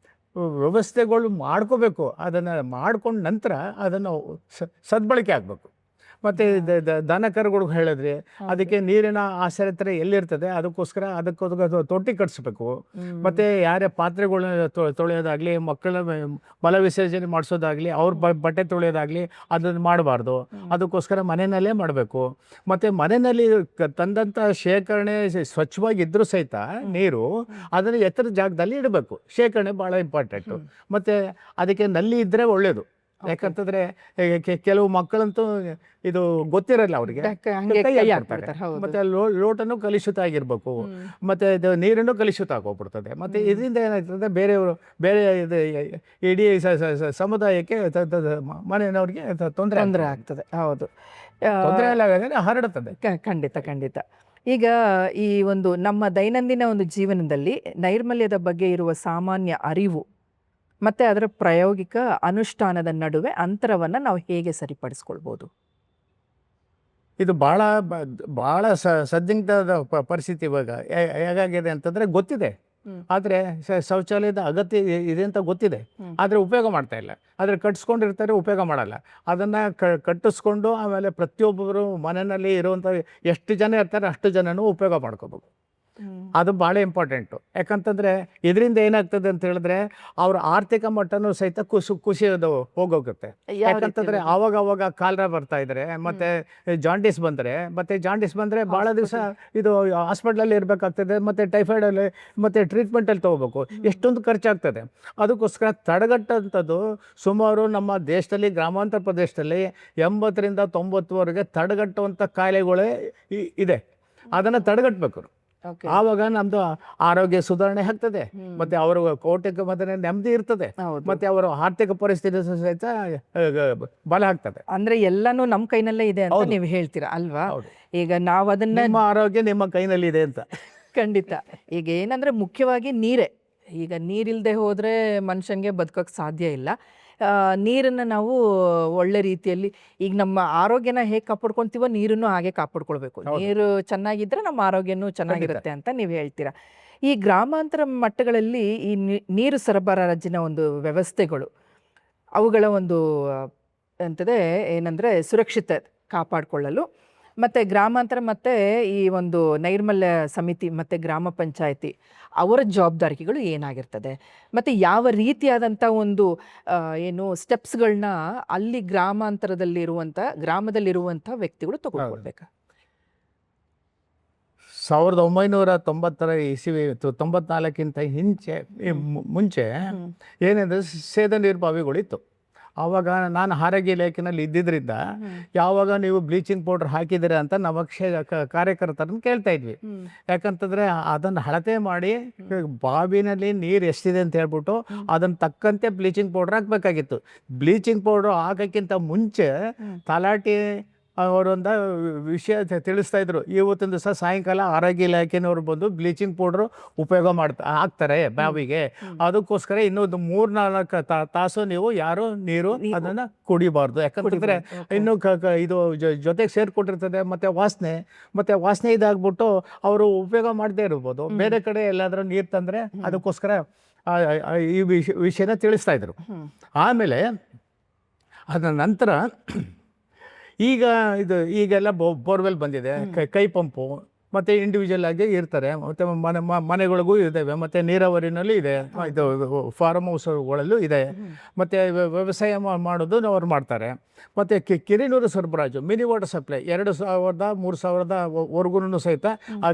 ವ್ಯವಸ್ಥೆಗಳು ಮಾಡ್ಕೋಬೇಕು. ಅದನ್ನು ಮಾಡ್ಕೊಂಡ ನಂತರ ಅದನ್ನು ಸದ್ಬಳಕೆ ಆಗಬೇಕು. ಮತ್ತು ದನ ಕರುಗಳಿಗೆ ಹೇಳಿದ್ರಿ, ಅದಕ್ಕೆ ನೀರಿನ ಆಶ್ರಯತೆ ಎಲ್ಲಿರ್ತದೆ ಅದಕ್ಕೋಸ್ಕರ ತೊಟ್ಟಿ ಕಟ್ಟಿಸ್ಬೇಕು. ಮತ್ತು ಯಾರೇ ಪಾತ್ರೆಗಳನ್ನ ತೊಳೆಯೋದಾಗಲಿ, ಮಕ್ಕಳ ಮಲ ವಿಸರ್ಜನೆ ಮಾಡಿಸೋದಾಗಲಿ, ಅವ್ರ ಬಟ್ಟೆ ತೊಳೆಯೋದಾಗಲಿ ಅದನ್ನು ಮಾಡಬಾರ್ದು. ಅದಕ್ಕೋಸ್ಕರ ಮನೆಯಲ್ಲೇ ಮಾಡಬೇಕು. ಮತ್ತು ಮನೆಯಲ್ಲಿ ತಂದಂಥ ಶೇಖರಣೆ ಸ್ವಚ್ಛವಾಗಿದ್ದರೂ ಸಹಿತ ನೀರು ಅದನ್ನು ಎತ್ತರದ ಜಾಗದಲ್ಲಿ ಇಡಬೇಕು. ಶೇಖರಣೆ ಭಾಳ ಇಂಪಾರ್ಟೆಂಟು. ಮತ್ತು ಅದಕ್ಕೆ ನಲ್ಲಿ ಇದ್ದರೆ ಒಳ್ಳೆಯದು. ಯಾಕಂತಂದರೆ ಕೆಲವು ಮಕ್ಕಳಂತೂ ಇದು ಗೊತ್ತಿರಲ್ಲ ಅವ್ರಿಗೆ, ಮತ್ತು ಲೋಟನೂ ಕಲುಷಿತ ಆಗಿರ್ಬೇಕು, ಮತ್ತು ಇದು ನೀರನ್ನು ಕಲುಷಿತ ಆಗೋಗ್ಬಿಡ್ತದೆ. ಮತ್ತು ಇದರಿಂದ ಏನಾಗ್ತದೆ, ಬೇರೆ ಇದು ಇಡೀ ಸಮುದಾಯಕ್ಕೆ ಮನೆಯವ್ರಿಗೆ ತೊಂದರೆ ಆಗ್ತದೆ. ಹೌದು, ತೊಂದರೆ ಎಲ್ಲ ಹರಡುತ್ತದೆ. ಖಂಡಿತ. ಈಗ ಈ ಒಂದು ನಮ್ಮ ದೈನಂದಿನ ಒಂದು ಜೀವನದಲ್ಲಿ ನೈರ್ಮಲ್ಯದ ಬಗ್ಗೆ ಇರುವ ಸಾಮಾನ್ಯ ಅರಿವು ಮತ್ತು ಅದರ ಪ್ರಾಯೋಗಿಕ ಅನುಷ್ಠಾನದ ನಡುವೆ ಅಂತರವನ್ನು ನಾವು ಹೇಗೆ ಸರಿಪಡಿಸ್ಕೊಳ್ಬೋದು? ಇದು ಭಾಳ ಸದ್ದಿಗ್ಧದ ಪರಿಸ್ಥಿತಿ ಇವಾಗ. ಹೇಗಾಗಿದೆ ಅಂತಂದರೆ ಗೊತ್ತಿದೆ, ಆದರೆ ಶೌಚಾಲಯದ ಅಗತ್ಯ ಇದೆ ಅಂತ ಗೊತ್ತಿದೆ, ಆದರೆ ಉಪಯೋಗ ಮಾಡ್ತಾ ಇಲ್ಲ. ಆದರೆ ಕಟ್ಸ್ಕೊಂಡಿರ್ತಾರೆ, ಉಪಯೋಗ ಮಾಡಲ್ಲ. ಅದನ್ನು ಕಟ್ಟಿಸ್ಕೊಂಡು ಆಮೇಲೆ ಪ್ರತಿಯೊಬ್ಬರು ಮನೆಯಲ್ಲಿ ಇರುವಂಥ ಎಷ್ಟು ಜನ ಇರ್ತಾರೆ ಅಷ್ಟು ಜನನೂ ಉಪಯೋಗ ಮಾಡ್ಕೋಬೇಕು. ಅದು ಭಾಳ ಇಂಪಾರ್ಟೆಂಟು. ಯಾಕಂತಂದರೆ ಇದರಿಂದ ಏನಾಗ್ತದೆ ಅಂತ ಹೇಳಿದ್ರೆ ಅವ್ರ ಆರ್ಥಿಕ ಮಟ್ಟನೂ ಸಹಿತ ಖುಷಿಯೋದು ಹೋಗೋಗುತ್ತೆ. ಯಾಕಂತಂದರೆ ಆವಾಗ ಕಾಲರ ಬರ್ತಾ ಇದ್ದಾರೆ, ಮತ್ತು ಜಾಂಡೀಸ್ ಬಂದರೆ ಭಾಳ ದಿವಸ ಇದು ಹಾಸ್ಪಿಟ್ಲಲ್ಲಿ ಇರಬೇಕಾಗ್ತದೆ, ಮತ್ತು ಟೈಫಾಯ್ಡಲ್ಲಿ ಮತ್ತು ಟ್ರೀಟ್ಮೆಂಟಲ್ಲಿ ತೊಗೋಬೇಕು, ಎಷ್ಟೊಂದು ಖರ್ಚಾಗ್ತದೆ. ಅದಕ್ಕೋಸ್ಕರ ತಡೆಗಟ್ಟಂಥದ್ದು ಸುಮಾರು ನಮ್ಮ ದೇಶದಲ್ಲಿ, ಗ್ರಾಮಾಂತರ ಪ್ರದೇಶದಲ್ಲಿ 80-90ವರೆಗೆ ತಡೆಗಟ್ಟುವಂಥ ಕಾಯಿಲೆಗಳೇ ಇದೆ. ಅದನ್ನು ತಡೆಗಟ್ಟಬೇಕು. ಆವಾಗ ನಮ್ಮದು ಆರೋಗ್ಯ ಸುಧಾರಣೆ ಆಗ್ತದೆ, ಮತ್ತು ಅವರ ಕೋಟಿಕ ಮತ್ತೆ ನೆಮ್ಮದಿ ಇರ್ತದೆ, ಮತ್ತು ಅವರ ಆರ್ಥಿಕ ಪರಿಸ್ಥಿತಿ ಸಹಿತ ಬಲ ಆಗ್ತದೆ. ಅಂದರೆ ಎಲ್ಲನೂ ನಮ್ಮ ಕೈನಲ್ಲೇ ಇದೆ ಅಂತ ನೀವು ಹೇಳ್ತೀರಾ ಅಲ್ವಾ? ಈಗ ನಾವು ಅದನ್ನ, ನಿಮ್ಮ ಆರೋಗ್ಯ ನಿಮ್ಮ ಕೈನಲ್ಲಿ ಇದೆ ಅಂತ. ಖಂಡಿತ. ಈಗ ಏನಂದರೆ ಮುಖ್ಯವಾಗಿ ನೀರೇ. ಈಗ ನೀರಿಲ್ಲದೆ ಹೋದರೆ ಮನುಷ್ಯನಿಗೆ ಬದುಕೋಕ್ಕೆ ಸಾಧ್ಯ ಇಲ್ಲ. ನೀರನ್ನು ನಾವು ಒಳ್ಳೆ ರೀತಿಯಲ್ಲಿ, ಈಗ ನಮ್ಮ ಆರೋಗ್ಯನ ಹೇಗೆ ಕಾಪಾಡ್ಕೊತೀವೋ ನೀರನ್ನು ಹಾಗೆ ಕಾಪಾಡ್ಕೊಳ್ಬೇಕು. ನೀರು ಚೆನ್ನಾಗಿದ್ದರೆ ನಮ್ಮ ಆರೋಗ್ಯನೂ ಚೆನ್ನಾಗಿರುತ್ತೆ ಅಂತ ನೀವು ಹೇಳ್ತೀರಾ. ಈ ಗ್ರಾಮಾಂತರ ಮಟ್ಟಗಳಲ್ಲಿ ಈ ನೀರು ಸರಬರಾಜಿನ ಒಂದು ವ್ಯವಸ್ಥೆಗಳು, ಅವುಗಳ ಒಂದು ಏನಂದರೆ ಸುರಕ್ಷತೆ ಕಾಪಾಡಿಕೊಳ್ಳಲು ಮತ್ತು ಗ್ರಾಮಾಂತರ ಮತ್ತು ಈ ಒಂದು ನೈರ್ಮಲ್ಯ ಸಮಿತಿ ಮತ್ತು ಗ್ರಾಮ ಪಂಚಾಯಿತಿ ಅವರ ಜವಾಬ್ದಾರಿಗಳು ಏನಾಗಿರ್ತದೆ, ಮತ್ತು ಯಾವ ರೀತಿಯಾದಂಥ ಒಂದು ಸ್ಟೆಪ್ಸ್ಗಳನ್ನ ಅಲ್ಲಿ ಗ್ರಾಮದಲ್ಲಿರುವಂಥ ವ್ಯಕ್ತಿಗಳು ತಗೊಳ್ಬೇಕು? 1990 ಇಸವಿ 94ಕ್ಕಿಂತ ಮುಂಚೆ ಏನೆಂದರೆ ಸೇದ ನೀರು ಬಾವಿಗಳಿತ್ತು. ಆವಾಗ ನಾನು ಆರೋಗ್ಯ ಇಲಾಖೆಯಲ್ಲಿ ಇದ್ದಿದ್ದರಿಂದ ಯಾವಾಗ ನೀವು ಬ್ಲೀಚಿಂಗ್ ಪೌಡ್ರ್ ಹಾಕಿದ್ದೀರಾ ಅಂತ ನಮ್ಮ ಕಾರ್ಯಕರ್ತರನ್ನು ಕೇಳ್ತಾ ಇದ್ವಿ. ಯಾಕಂತಂದರೆ ಅದನ್ನು ಅಳತೆ ಮಾಡಿ ಬಾವಿನಲ್ಲಿ ನೀರು ಎಷ್ಟಿದೆ ಅಂತ ಹೇಳ್ಬಿಟ್ಟು ಅದನ್ನು ತಕ್ಕಂತೆ ಬ್ಲೀಚಿಂಗ್ ಪೌಡ್ರ್ ಹಾಕಬೇಕಾಗಿತ್ತು. ಬ್ಲೀಚಿಂಗ್ ಪೌಡ್ರ್ ಹಾಕೋಕ್ಕಿಂತ ಮುಂಚೆ ತಲಾಟಿ ಅವರೊಂದು ವಿಷಯ ತಿಳಿಸ್ತಾ ಇದ್ರು. ಇವತ್ತಿನ ದಿವಸ ಸಾಯಂಕಾಲ ಆರೋಗ್ಯ ಇಲಾಖೆನವ್ರು ಬಂದು ಬ್ಲೀಚಿಂಗ್ ಪೌಡ್ರು ಉಪಯೋಗ ಹಾಕ್ತಾರೆ ಬಾವಿಗೆ, ಅದಕ್ಕೋಸ್ಕರ ಇನ್ನೊಂದು 3-4 ತಾಸು ನೀವು ಯಾರು ನೀರು ಅದನ್ನು ಕುಡಿಬಾರ್ದು. ಯಾಕಂತಂದರೆ ಇನ್ನು ಇದು ಜೊತೆಗೆ ಸೇರಿಕೊಂಡಿರ್ತದೆ, ಮತ್ತು ವಾಸನೆ ಇದಾಗ್ಬಿಟ್ಟು ಅವರು ಉಪಯೋಗ ಮಾಡದೇ ಇರ್ಬೋದು. ಬೇರೆ ಕಡೆ ಎಲ್ಲಾದರೂ ನೀರು ತಂದರೆ ಅದಕ್ಕೋಸ್ಕರ ಈ ವಿಷಯನ ತಿಳಿಸ್ತಾ ಇದ್ರು. ಆಮೇಲೆ ಅದರ ನಂತರ ಈಗ ಈಗೆಲ್ಲ ಬೋರ್ವೆಲ್ ಬಂದಿದೆ, ಕೈ ಪಂಪು, ಮತ್ತು ಇಂಡಿವಿಜುವಲ್ ಆಗಿ ಇರ್ತಾರೆ, ಮತ್ತು ಮನೆಗಳಿಗೂ ಇದ್ದಾವೆ, ಮತ್ತು ನೀರಾವರಿನಲ್ಲೂ ಇದೆ, ಇದು ಫಾರ್ಮ್ ಹೌಸ್ಗಳಲ್ಲೂ ಇದೆ, ಮತ್ತು ವ್ಯವಸಾಯ ಮಾಡೋದು ಅವ್ರು ಮಾಡ್ತಾರೆ. ಮತ್ತು ಕಿರಿನೂರು ಸರಬರಾಜು, ಮಿನಿ ವಾಟರ್ ಸಪ್ಲೈ 2000-3000 ವರ್ಗು ಸಹಿತ ಆ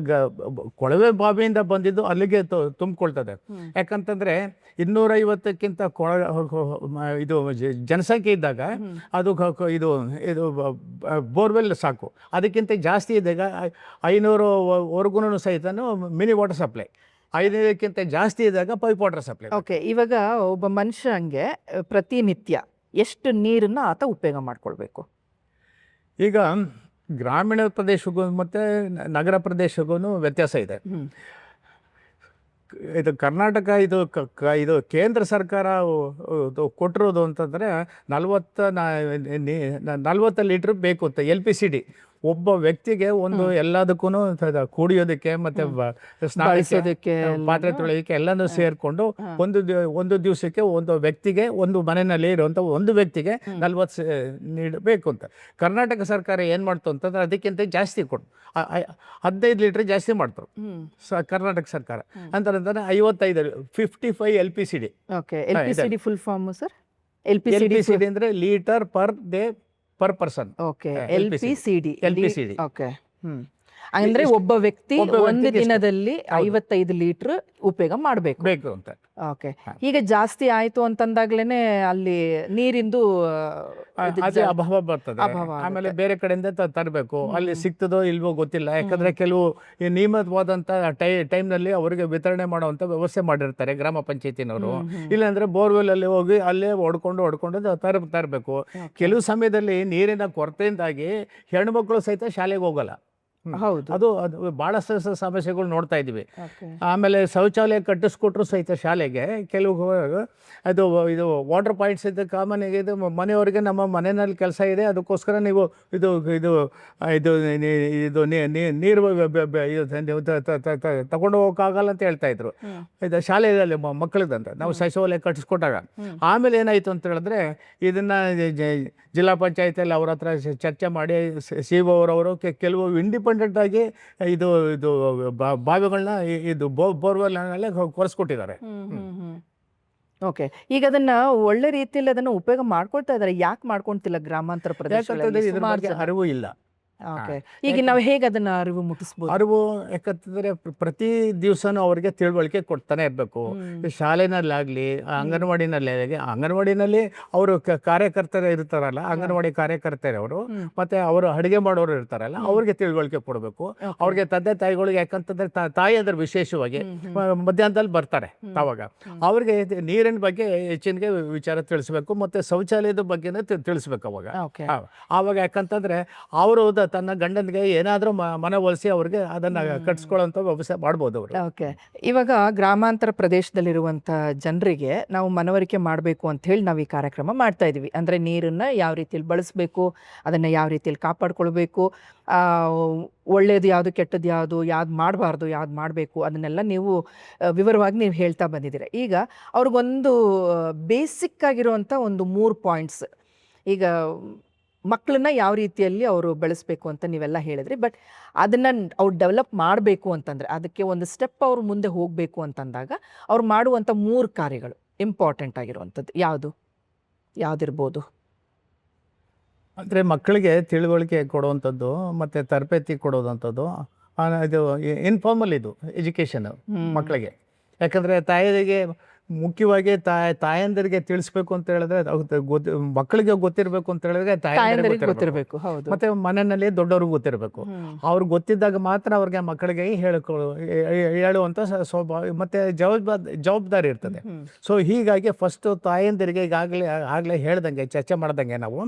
ಕೊಳವೆ ಬಾವಿಯಿಂದ ಬಂದಿದ್ದು ಅಲ್ಲಿಗೆ ತುಂಬಿಕೊಳ್ತದೆ. ಯಾಕಂತಂದರೆ 250ಕ್ಕಿಂತ ಇದು ಜನಸಂಖ್ಯೆ ಇದ್ದಾಗ ಅದು ಇದು ಬೋರ್ವೆಲ್ ಸಾಕು. ಅದಕ್ಕಿಂತ ಜಾಸ್ತಿ ಇದ್ದಾಗ 500 ವರ್ಗು ಸಹಿತ ಮಿನಿ ವಾಟರ್ ಸಪ್ಲೈ, 500ಕ್ಕಿಂತ ಜಾಸ್ತಿ ಇದ್ದಾಗ ಪೈಪ್ ವಾಟರ್ ಸಪ್ಲೈ. ಓಕೆ, ಇವಾಗ ಒಬ್ಬ ಮನುಷ್ಯಂಗೆ ಪ್ರತಿನಿತ್ಯ ಎಷ್ಟು ನೀರನ್ನು ಆತ ಉಪಯೋಗ ಮಾಡ್ಕೊಳ್ಬೇಕು? ಈಗ ಗ್ರಾಮೀಣ ಪ್ರದೇಶಕ್ಕೂ ಮತ್ತು ನಗರ ಪ್ರದೇಶಕ್ಕೂ ವ್ಯತ್ಯಾಸ ಇದೆ. ಇದು ಕರ್ನಾಟಕ ಇದು ಕೇಂದ್ರ ಸರ್ಕಾರ ಕೊಟ್ಟಿರೋದು ಅಂತಂದರೆ 40 ಲೀಟ್ರ್ ಬೇಕು ಅಂತ LPCD ಒಬ್ಬ ವ್ಯಕ್ತಿಗೆ ಒಂದು ಎಲ್ಲದಕ್ಕೂ ಕುಡಿಯೋದಕ್ಕೆ ಮತ್ತು ಸ್ನಾನಕ್ಕೆ, ಪಾತ್ರೆ ತೊಳೆಯೋದಕ್ಕೆ ಎಲ್ಲನೂ ಸೇರಿಕೊಂಡು ಒಂದು ದಿವಸಕ್ಕೆ ಒಂದು ವ್ಯಕ್ತಿಗೆ, ಒಂದು ಮನೆಯಲ್ಲಿ ಇರುವಂಥ ಒಂದು ವ್ಯಕ್ತಿಗೆ 40 ನೀಡಬೇಕು ಅಂತ. ಕರ್ನಾಟಕ ಸರ್ಕಾರ ಏನು ಮಾಡ್ತು ಅಂತಂದ್ರೆ ಅದಕ್ಕಿಂತ ಜಾಸ್ತಿ ಕೊಟ್ಟು 15 ಲೀಟ್ರ್ ಜಾಸ್ತಿ ಮಾಡ್ತಾರೆ ಕರ್ನಾಟಕ ಸರ್ಕಾರ. ಅಂತಂದ್ರೆ 55 LPCD. Okay, LPCD full form sir? LPCD ಅಂದರೆ litre per day per person. Okay, LPCD. Okay, ಅಂದ್ರೆ ಒಬ್ಬ ವ್ಯಕ್ತಿ ಒಬ್ಬ ಒಂದು ವ್ಯಕ್ತಿಗೆ ದಿನದಲ್ಲಿ 55 ಲೀಟರ್ ಉಪಯೋಗ ಮಾಡಬೇಕು ಅಂತ. ಓಕೆ, ಈಗ ಜಾಸ್ತಿ ಆಯ್ತು ಅಂತಂದಾಗ್ಲೇನೆ ಅಲ್ಲಿ ನೀರಿಂದು ಅದೇ ಅಭಾವ ಬರ್ತದೆ. ಆಮೇಲೆ ಬೇರೆ ಕಡೆಯಿಂದ ತರಬೇಕು, ಅಲ್ಲಿ ಸಿಗ್ತದೋ ಇಲ್ವೋ ಗೊತ್ತಿಲ್ಲ. ಯಾಕಂದ್ರೆ ಕೆಲವು ನಿಯಮಿತವಾದಂಥ ಟೈಮ್ನಲ್ಲಿ ಅವರಿಗೆ ವಿತರಣೆ ಮಾಡುವಂಥ ವ್ಯವಸ್ಥೆ ಮಾಡಿರ್ತಾರೆ ಗ್ರಾಮ ಪಂಚಾಯತಿನವರು. ಇಲ್ಲಾಂದ್ರೆ ಬೋರ್ವೆಲ್ ಅಲ್ಲಿ ಹೋಗಿ ಅಲ್ಲೇ ಹೊಡ್ಕೊಂಡು ತರಬೇಕು. ಕೆಲವು ಸಮಯದಲ್ಲಿ ನೀರಿನ ಕೊರತೆಯಿಂದಾಗಿ ಹೆಣ್ಮಕ್ಳು ಸಹಿತ ಶಾಲೆಗೆ ಹೋಗಲ್ಲ. ಹೌದು, ಅದು ಭಾಳ ಸಮಸ್ಯೆಗಳು ನೋಡ್ತಾ ಇದ್ವಿ. ಆಮೇಲೆ ಶೌಚಾಲಯ ಕಟ್ಟಿಸ್ಕೊಟ್ರು ಸಹಿತ ಶಾಲೆಗೆ ಕೆಲವು ಇದು ವಾಟರ್ ಪಾಯಿಂಟ್ಸ್ ಇದೆ, ಕಾಮನ್ಗೆ ಇದು ಮನೆಯವರಿಗೆ ನಮ್ಮ ಮನೆಯಲ್ಲಿ ಕೆಲಸ ಇದೆ, ಅದಕ್ಕೋಸ್ಕರ ನೀವು ಇದು ಇದು ಇದು ಇದು ನೀರು ತಗೊಂಡು ಹೋಗೋಕ್ಕಾಗಲ್ಲ ಅಂತ ಹೇಳ್ತಾ ಇದ್ರು. ಇದು ಶಾಲೆಯಲ್ಲಿ ಮಕ್ಕಳದಂತ ನಾವು ಶೌಚಾಲಯ ಕಟ್ಟಿಸ್ಕೊಟ್ಟಾಗ. ಆಮೇಲೆ ಏನಾಯಿತು ಅಂತ ಹೇಳಿದ್ರೆ ಇದನ್ನು ಜಿಲ್ಲಾ ಪಂಚಾಯತಿಯಲ್ಲಿ ಅವ್ರ ಹತ್ರ ಚರ್ಚೆ ಮಾಡಿ CO ಅವರವರು ಕೆಲವು ಇಂಡಿಪೆಂಡೆಂಟ್ ಆಗಿ ಇದು ಬಾವಿಗಳನ್ನ ಇದು ಬೋರ್ವೆಲ್ನಲ್ಲೇ ಕೊರೆಸ್ಕೊಟ್ಟಿದ್ದಾರೆ. ಓಕೆ, ಈಗ ಅದನ್ನ ಒಳ್ಳೆ ರೀತಿಯಲ್ಲಿ ಅದನ್ನ ಉಪಯೋಗ ಮಾಡ್ಕೊಳ್ತಾ ಇದ್ದಾರೆ. ಯಾಕೆ ಮಾಡ್ಕೊಂತಿಲ್ಲ ಗ್ರಾಮಾಂತರ ಪ್ರದೇಶಗಳಲ್ಲಿ? ಇದ್ರ ಬಗ್ಗೆ ಅರಿವು ಇಲ್ಲ. ಓಕೆ, ಈಗ ನಾವು ಹೇಗೆ ಅದನ್ನ ಅರಿವು ಮುಟ್ಟಿಸ್ಬೋದು? ಅರಿವು ಯಾಕಂತಂದರೆ ಪ್ರತಿ ದಿವಸನೂ ಅವ್ರಿಗೆ ತಿಳುವಳಿಕೆ ಕೊಡ್ತಾನೆ ಇರಬೇಕು. ಶಾಲೆನಲ್ಲಾಗಲಿ, ಅಂಗನವಾಡಿನಲ್ಲಿ ಅವರು ಕಾರ್ಯಕರ್ತರು ಇರ್ತಾರಲ್ಲ, ಅಂಗನವಾಡಿ ಕಾರ್ಯಕರ್ತರವರು, ಮತ್ತು ಅವರು ಅಡುಗೆ ಮಾಡೋರು ಇರ್ತಾರಲ್ಲ, ಅವ್ರಿಗೆ ತಿಳುವಳಿಕೆ ಕೊಡಬೇಕು. ಅವ್ರಿಗೆ ತಂದೆ ತಾಯಿಗಳಿಗೆ, ಯಾಕಂತಂದರೆ ತಾಯಿ ಅಂದ್ರೆ ವಿಶೇಷವಾಗಿ ಮಧ್ಯಾಹ್ನದಲ್ಲಿ ಬರ್ತಾರೆ, ಆವಾಗ ಅವ್ರಿಗೆ ನೀರಿನ ಬಗ್ಗೆ ಹೆಚ್ಚಿನ ವಿಚಾರ ತಿಳಿಸ್ಬೇಕು, ಮತ್ತು ಶೌಚಾಲಯದ ಬಗ್ಗೆನೇ ತಿಳಿಸ್ಬೇಕು ಆವಾಗ. ಯಾಕಂತಂದರೆ ಅವರು ತನ್ನ ಗಂಡನಿಗೆ ಏನಾದರೂ ಮನವೊಲಿಸಿ ಅವ್ರಿಗೆ ಅದನ್ನು ಕಟ್ಸ್ಕೊಳ್ಳೋಂಥ ವ್ಯವಸ್ಥೆ ಮಾಡ್ಬೋದು ಅವರು. ಓಕೆ, ಇವಾಗ ಗ್ರಾಮಾಂತರ ಪ್ರದೇಶದಲ್ಲಿರುವಂಥ ಜನರಿಗೆ ನಾವು ಮನವರಿಕೆ ಮಾಡಬೇಕು ಅಂತ ಹೇಳಿ ನಾವು ಈ ಕಾರ್ಯಕ್ರಮ ಮಾಡ್ತಾ ಇದ್ದೀವಿ. ಅಂದರೆ ನೀರನ್ನು ಯಾವ ರೀತಿಯಲ್ಲಿ ಬಳಸಬೇಕು, ಅದನ್ನು ಯಾವ ರೀತಿಯಲ್ಲಿ ಕಾಪಾಡ್ಕೊಳ್ಬೇಕು, ಒಳ್ಳೆಯದು ಯಾವುದು, ಕೆಟ್ಟದ್ದು ಯಾವುದು, ಯಾವ್ದು ಮಾಡಬಾರ್ದು, ಯಾವ್ದು ಮಾಡಬೇಕು, ಅದನ್ನೆಲ್ಲ ನೀವು ವಿವರವಾಗಿ ನೀವು ಹೇಳ್ತಾ ಬಂದಿದ್ದೀರ. ಈಗ ಅವ್ರಿಗೊಂದು ಬೇಸಿಕ್ ಆಗಿರುವಂಥ ಒಂದು 3 ಪಾಯಿಂಟ್ಸ್, ಈಗ ಮಕ್ಕಳನ್ನ ಯಾವ ರೀತಿಯಲ್ಲಿ ಅವರು ಬೆಳೆಸಬೇಕು ಅಂತ ನೀವೆಲ್ಲ ಹೇಳಿದ್ರಿ. ಬಟ್ ಅದನ್ನು ಅವ್ರು ಡೆವಲಪ್ ಮಾಡಬೇಕು ಅಂತಂದರೆ, ಅದಕ್ಕೆ ಒಂದು ಸ್ಟೆಪ್ ಅವ್ರು ಮುಂದೆ ಹೋಗಬೇಕು ಅಂತಂದಾಗ ಅವ್ರು ಮಾಡುವಂಥ 3 ಕಾರ್ಯಗಳು ಇಂಪಾರ್ಟೆಂಟ್ ಆಗಿರುವಂಥದ್ದು ಯಾವುದಿರ್ಬೋದು? ಅಂದರೆ ಮಕ್ಕಳಿಗೆ ತಿಳುವಳಿಕೆ ಕೊಡುವಂಥದ್ದು, ಮತ್ತು ತರಬೇತಿ ಕೊಡೋದಂಥದ್ದು, ಇದು ಇನ್ಫಾರ್ಮಲ್ ಇದು ಎಜುಕೇಷನ್ ಮಕ್ಕಳಿಗೆ. ಯಾಕಂದರೆ ತಾಯಿಗೆ ಮುಖ್ಯವಾಗಿ ತಾಯಂದಿರಿಗೆ ತಿಳಿಸ್ಬೇಕು ಅಂತ ಹೇಳಿದ್ರೆ, ಮಕ್ಕಳಿಗೆ ಗೊತ್ತಿರಬೇಕು ಅಂತ ಹೇಳಿದ್ರೆ ತಾಯಂದಿರಿಗೆ ಗೊತ್ತಿರಬೇಕು, ಮತ್ತು ಮನೆಯಲ್ಲಿ ದೊಡ್ಡವ್ರಿಗೆ ಗೊತ್ತಿರಬೇಕು. ಅವ್ರಿಗೆ ಗೊತ್ತಿದ್ದಾಗ ಮಾತ್ರ ಅವ್ರಿಗೆ ಮಕ್ಕಳಿಗೆ ಹೇಳುವಂಥ ಸ್ವಭಾವ ಮತ್ತು ಜವಾಬ್ದಾರಿ ಇರ್ತದೆ. ಸೊ ಹೀಗಾಗಿ ಫಸ್ಟು ತಾಯಂದಿರಿಗೆ ಆಗಲೇ ಹೇಳ್ದಂಗೆ, ಚರ್ಚೆ ಮಾಡ್ದಂಗೆ, ನಾವು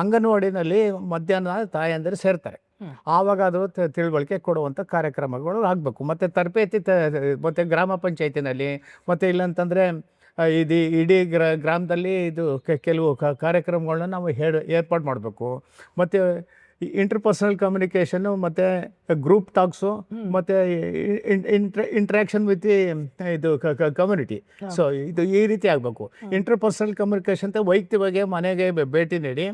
ಅಂಗನವಾಡಿನಲ್ಲಿ ಮಧ್ಯಾಹ್ನ ತಾಯಂದಿರು ಸೇರ್ತಾರೆ. ಆವಾಗ ಅದು ತಿಳುವಳಿಕೆ ಕೊಡುವಂಥ ಕಾರ್ಯಕ್ರಮಗಳು ಆಗಬೇಕು. ಮತ್ತು ತರಬೇತಿ ಮತ್ತು ಗ್ರಾಮ ಪಂಚಾಯತಿನಲ್ಲಿ, ಮತ್ತು ಇಲ್ಲಂತಂದರೆ ಇಡೀ ಗ್ರಾಮದಲ್ಲಿ ಇದು ಕೆಲವು ಕಾರ್ಯಕ್ರಮಗಳನ್ನ ನಾವು ಏರ್ಪಾಡು ಮಾಡಬೇಕು. ಮತ್ತು ಇಂಟರ್ಪರ್ಸನಲ್ ಕಮ್ಯುನಿಕೇಷನ್ನು ಮತ್ತು ಗ್ರೂಪ್ ಟಾಕ್ಸು ಮತ್ತು ಇಂಟ್ರ್ಯಾಕ್ಷನ್ ವಿತ್ ಇದು ಕಮ್ಯುನಿಟಿ. ಸೊ ಇದು ಈ ರೀತಿ ಆಗಬೇಕು. ಇಂಟರ್ಪರ್ಸನಲ್ ಕಮ್ಯುನಿಕೇಷನ್ ಅಂತ ವೈಯಕ್ತಿಕವಾಗಿ ಮನೆಗೆ ಭೇಟಿ ನೀಡಿ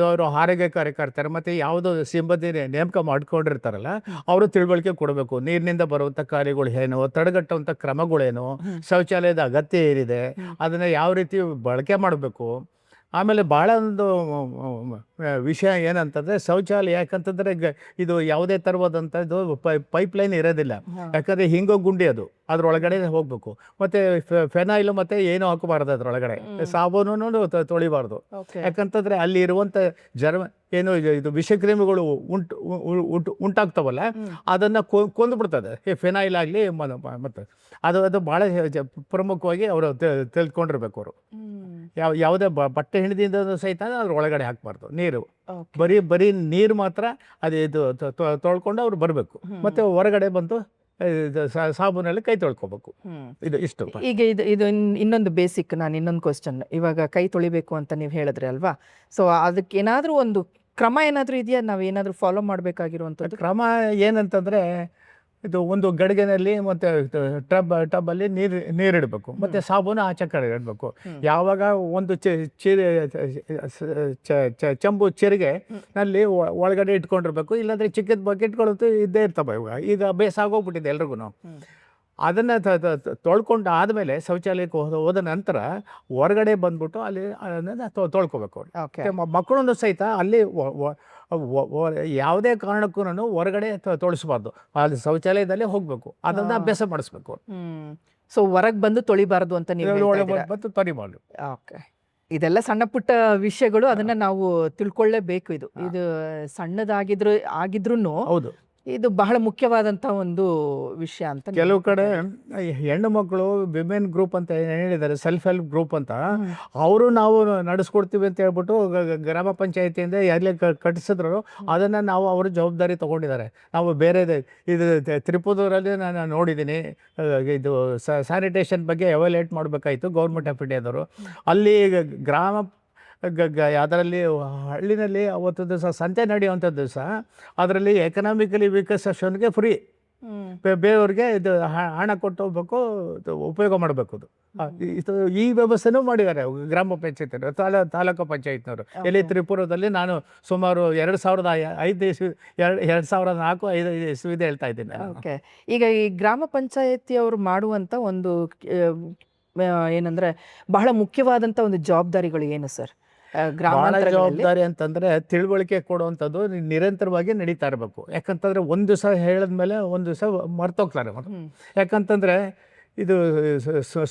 ಅವರು ಆರೋಗ್ಯ ಕಾರ್ಯಕರ್ತರು ಮತ್ತು ಯಾವುದೋ ಸಿಬ್ಬಂದಿ ನೇಮಕ ಮಾಡ್ಕೊಂಡಿರ್ತಾರಲ್ಲ ಅವರು ತಿಳುವಳಿಕೆ ಕೊಡಬೇಕು. ನೀರಿನಿಂದ ಬರುವಂಥ ಕಾರ್ಯಗಳು ಏನು, ತಡೆಗಟ್ಟುವಂಥ ಕ್ರಮಗಳೇನು, ಶೌಚಾಲಯದ ಅಗತ್ಯ ಏನಿದೆ, ಅದನ್ನು ಯಾವ ರೀತಿ ಬಳಕೆ ಮಾಡಬೇಕು. ಆಮೇಲೆ ಭಾಳ ಒಂದು ವಿಷಯ ಏನಂತಂದರೆ ಶೌಚಾಲಯ, ಯಾಕಂತಂದರೆ ಇದು ಯಾವುದೇ ಥರವಾದಂಥ ಇದು ಪೈಪ್ಲೈನ್ ಇರೋದಿಲ್ಲ. ಯಾಕಂದರೆ ಹಿಂಗೋ ಗುಂಡಿ ಅದು ಅದರೊಳಗಡೆ ಹೋಗಬೇಕು. ಮತ್ತು ಫೆನೈಲು ಮತ್ತು ಏನೂ ಹಾಕಬಾರ್ದು ಅದರೊಳಗಡೆ, ಸಾಬೂನು ತೊಳಿಬಾರ್ದು. ಯಾಕಂತಂದರೆ ಅಲ್ಲಿ ಇರುವಂಥ ಏನು ಇದು ವಿಷಕ್ರಿಮಿಗಳು ಉಂಟಾಗ್ತಾವಲ್ಲ ಅದನ್ನು ಕೊಂದುಬಿಡ್ತದೆ ಈ ಫೆನೈಲ್ ಆಗಲಿ. ಮತ್ತು ಅದು ಭಾಳ ಪ್ರಮುಖವಾಗಿ ಅವರು ತಿಳ್ಕೊಂಡಿರ್ಬೇಕು. ಅವರು ಯಾವುದೇ ಬಟ್ಟೆ ಹಿಡಿದಿಂದ ಸಹಿತ ಅದ್ರ ಒಳಗಡೆ ಹಾಕಬಾರ್ದು ನೀರು. ಬರೀ ನೀರು ಮಾತ್ರ ಅದು ಇದು ತೊಳ್ಕೊಂಡು ಅವ್ರು ಬರಬೇಕು. ಮತ್ತು ಹೊರಗಡೆ ಬಂದು ಸಾಬೂನಲ್ಲಿ ಕೈ ತೊಳ್ಕೊಬೇಕು. ಇದು ಇಷ್ಟು. ಈಗ ಇದು ಇನ್ನೊಂದು ಬೇಸಿಕ್, ನಾನು ಇನ್ನೊಂದು ಕ್ವಶನ್. ಇವಾಗ ಕೈ ತೊಳಿಬೇಕು ಅಂತ ನೀವು ಹೇಳಿದ್ರಿ ಅಲ್ವಾ? ಸೊ ಅದಕ್ಕೆ ಏನಾದರೂ ಒಂದು ಕ್ರಮ ಏನಾದರೂ ಇದೆಯಾ? ನಾವು ಏನಾದರೂ ಫಾಲೋ ಮಾಡಬೇಕಾಗಿರುವಂಥದ್ದು ಕ್ರಮ ಏನಂತಂದರೆ, ಇದು ಒಂದು ಗಡಿಗೆನಲ್ಲಿ ಮತ್ತು ಟಬ್ಬಲ್ಲಿ ನೀರಿಡಬೇಕು ಮತ್ತು ಸಾಬೂನು ಆಚೆ ಕಡೆ ಇಡಬೇಕು. ಯಾವಾಗ ಒಂದು ಚೆಂಬು ಚೆರಿಗೆ ನಲ್ಲಿ ಒಳಗಡೆ ಇಟ್ಕೊಂಡಿರ್ಬೇಕು. ಇಲ್ಲಾಂದರೆ ಚಿಕ್ಕದ ಬಕೆಟ್ಗಳಂತೂ ಇದ್ದೇ ಇರ್ತವೆ. ಈಗ ಅಭ್ಯಾಸ ಆಗೋಗ್ಬಿಟ್ಟಿದೆ ಎಲ್ರಿಗೂ. ಅದನ್ನು ತೊಳ್ಕೊಂಡು ಆದಮೇಲೆ ಶೌಚಾಲಯಕ್ಕೆ ಹೋದ ನಂತರ ಹೊರಗಡೆ ಬಂದ್ಬಿಟ್ಟು ಅಲ್ಲಿ ಅದನ್ನು ತೊಳ್ಕೊಬೇಕು. ಮಕ್ಕಳನ್ನು ಸಹಿತ ಅಲ್ಲಿ ಯಾವುದೇ ಕಾರಣಕ್ಕೂ ಹೊರಗಡೆ ತೊಳಿಸ್ಬಾರ್ದು, ಅಲ್ಲಿ ಶೌಚಾಲಯದಲ್ಲೇ ಹೋಗಬೇಕು. ಅದನ್ನು ಅಭ್ಯಾಸ ಮಾಡಿಸ್ಬೇಕು. ಸೊ ಹೊರಗೆ ಬಂದು ತೊಳಿಬಾರ್ದು ಅಂತ ನೀವು ಬಂದು ತೊಳಿಬಾರ್ದು. ಓಕೆ, ಇದೆಲ್ಲ ಸಣ್ಣ ಪುಟ್ಟ ವಿಷಯಗಳು, ಅದನ್ನು ನಾವು ತಿಳ್ಕೊಳ್ಳೇಬೇಕು. ಇದು ಆಗಿದ್ರೂ ಹೌದು, ಇದು ಬಹಳ ಮುಖ್ಯವಾದಂಥ ಒಂದು ವಿಷಯ ಅಂತ. ಕೆಲವು ಕಡೆ ಹೆಣ್ಣು ಮಕ್ಕಳು ವಿಮೆನ್ ಗ್ರೂಪ್ ಅಂತ ಹೇಳಿದ್ದಾರೆ, ಸೆಲ್ಫ್ ಹೆಲ್ಪ್ ಗ್ರೂಪ್ ಅಂತ. ಅವರು ನಾವು ನಡೆಸ್ಕೊಡ್ತೀವಿ ಅಂತ ಹೇಳ್ಬಿಟ್ಟು ಗ್ರಾಮ ಪಂಚಾಯತಿಯಿಂದ ಎಲ್ಲಿ ಕಟ್ಟಿಸಿದ್ರು ಅದನ್ನು ನಾವು ಅವರು ಜವಾಬ್ದಾರಿ ತೊಗೊಂಡಿದ್ದಾರೆ. ನಾವು ಬೇರೆ ಇದು ತ್ರಿಪುರದಲ್ಲಿ ನಾನು ನೋಡಿದ್ದೀನಿ. ಇದು ಸ್ಯಾನಿಟೇಷನ್ ಬಗ್ಗೆ ಎವಾಲ್ಯೂಯೇಟ್ ಮಾಡಬೇಕಾಯಿತು ಗೌರ್ಮೆಂಟ್ ಆಫ್ ಇಂಡಿಯಾದವರು. ಅಲ್ಲಿ ಗ್ರಾಮ ಅದರಲ್ಲಿ ಹಳ್ಳಿನಲ್ಲಿ ಅವತ್ತು ದಿವಸ ಸಂತೆ ನಡೆಯುವಂಥ ದಿವಸ ಅದರಲ್ಲಿ ಎಕನಾಮಿಕಲಿ ವೀಕರ್ ಸೆಕ್ಷನ್ಗೆ ಫ್ರೀ, ಬೇರೆಯವ್ರಿಗೆ ಇದು ಹಣ ಕೊಟ್ಟು ಹೋಗ್ಬೇಕು, ಉಪಯೋಗ ಮಾಡಬೇಕು. ಇದು ಈ ವ್ಯವಸ್ಥೆನೂ ಮಾಡಿದ್ದಾರೆ ಗ್ರಾಮ ಪಂಚಾಯತ್ ತಾಲೂಕು ಪಂಚಾಯತ್ನವರು. ಎಲ್ಲಿ ತ್ರಿಪುರದಲ್ಲಿ ನಾನು ಸುಮಾರು 2005 2004-5 ಇಸ್ವಿದೆ ಹೇಳ್ತಾ ಇದ್ದೀನಿ. ಓಕೆ, ಈಗ ಈ ಗ್ರಾಮ ಪಂಚಾಯತಿಯವರು ಮಾಡುವಂಥ ಒಂದು ಏನಂದರೆ ಬಹಳ ಮುಖ್ಯವಾದಂಥ ಒಂದು ಜವಾಬ್ದಾರಿಗಳು ಏನು ಸರ್? ಭಾಳ ಜವಾಬ್ದಾರಿ ಅಂತಂದರೆ ತಿಳುವಳಿಕೆ ಕೊಡುವಂಥದ್ದು ನಿರಂತರವಾಗಿ ನಡೀತಾ ಇರಬೇಕು. ಯಾಕಂತಂದರೆ ಒಂದು ದಿವಸ ಹೇಳಿದ್ಮೇಲೆ ಒಂದು ದಿವಸ ಮರ್ತೋಗ್ತಾರೆ. ಯಾಕಂತಂದರೆ ಇದು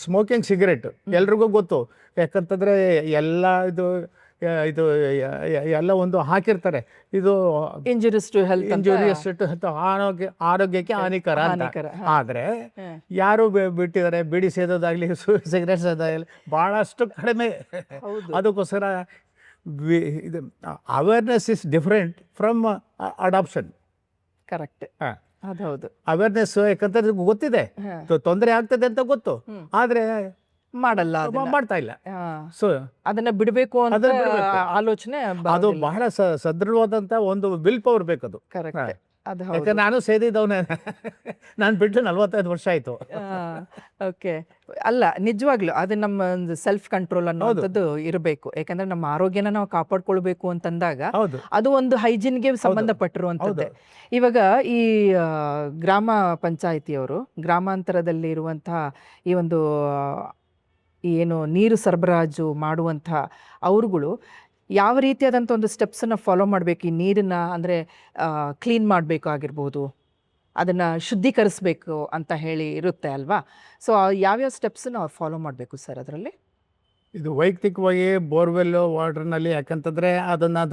ಸ್ಮೋಕಿಂಗ್ ಸಿಗರೇಟ್ ಎಲ್ರಿಗೂ ಗೊತ್ತು. ಯಾಕಂತಂದರೆ ಎಲ್ಲ ಇದು ಎಲ್ಲ ಒಂದು ಹಾಕಿರ್ತಾರೆ, ಇದು ಇಂಜುರಿಯಸ್ ಟು ಹೆಲ್ತ್, ಆರೋಗ್ಯಕ್ಕೆ ಹಾನಿಕರ ಅಂತ. ಆದರೆ ಯಾರು ಬಿಟ್ಟಿದ್ದಾರೆ, ಬಿಡಿ ಸೇದೋದಾಗಲಿ ಸಿಗರೇಟ್ ಸೇದೋದಾಗಲಿ ಭಾಳಷ್ಟು ಕಡಿಮೆ. ಅದಕ್ಕೋಸ್ಕರ ಇದು awareness is different from adoption. Correct, ಅದು ಹೌದು. ಅವೇರ್ನೆಸ್ ಯಾಕಂತಂದ್ರೆ ಗೊತ್ತಿದೆ ತೊಂದರೆ ಆಗ್ತದೆ ಅಂತ ಗೊತ್ತು, ಆದರೆ ಮಾಡ್ತಾ ಇಲ್ಲ. ಸೊ ಅದನ್ನ ಬಿಡಬೇಕು ಅಂತ ಆಲೋಚನೆ, ಅದು ಬಹಳ ಸದೃಢವಾದಂತ ಒಂದು ವಿಲ್ ಪವರ್ ಬೇಕದು. ಕರೆಕ್ಟ್, ಅದು ಯಾಕಂದ್ರೆ ನಾನು ಸೇದಿದ್ದವನೇ, ನಾನು ಬಿಟ್ಟು 45 ವರ್ಷ ಆಯ್ತು. ಓಕೆ, ಅಲ್ಲ ನಿಜವಾಗ್ಲೂ ಅದು ನಮ್ಮ ಒಂದು ಸೆಲ್ಫ್ ಕಂಟ್ರೋಲ್ ಅನ್ನೋದು ಇರಬೇಕು. ಯಾಕಂದ್ರೆ ನಮ್ಮ ಆರೋಗ್ಯನ ನಾವು ಕಾಪಾಡ್ಕೊಳ್ಬೇಕು ಅಂತಂದಾಗ ಅದು ಒಂದು ಹೈಜಿನ್ಗೆ ಸಂಬಂಧಪಟ್ಟಿರುವಂಥದ್ದೇ. ಇವಾಗ ಈ ಗ್ರಾಮ ಪಂಚಾಯಿತಿಯವರು ಗ್ರಾಮಾಂತರದಲ್ಲಿ ಇರುವಂತಹ ಈ ಒಂದು ಏನು ನೀರು ಸರಬರಾಜು ಮಾಡುವಂಥ ಅವ್ರುಗಳು ಯಾವ ರೀತಿಯಾದಂಥ ಒಂದು ಸ್ಟೆಪ್ಸನ್ನು ಫಾಲೋ ಮಾಡಬೇಕು? ಈ ನೀರನ್ನು ಅಂದರೆ ಕ್ಲೀನ್ ಮಾಡಬೇಕಾಗಿರ್ಬೋದು, ಅದನ್ನು ಶುದ್ಧೀಕರಿಸಬೇಕು ಅಂತ ಹೇಳಿ ಇರುತ್ತೆ ಅಲ್ವಾ? ಸೊ ಯಾವ್ಯಾವ ಸ್ಟೆಪ್ಸನ್ನು ಅವ್ರು ಫಾಲೋ ಮಾಡಬೇಕು ಸರ್ ಅದರಲ್ಲಿ? ಇದು ವೈಯಕ್ತಿಕವಾಗಿ ಬೋರ್ವೆಲ್ ವಾಟರ್ನಲ್ಲಿ, ಯಾಕಂತಂದರೆ ಅದನ್ನು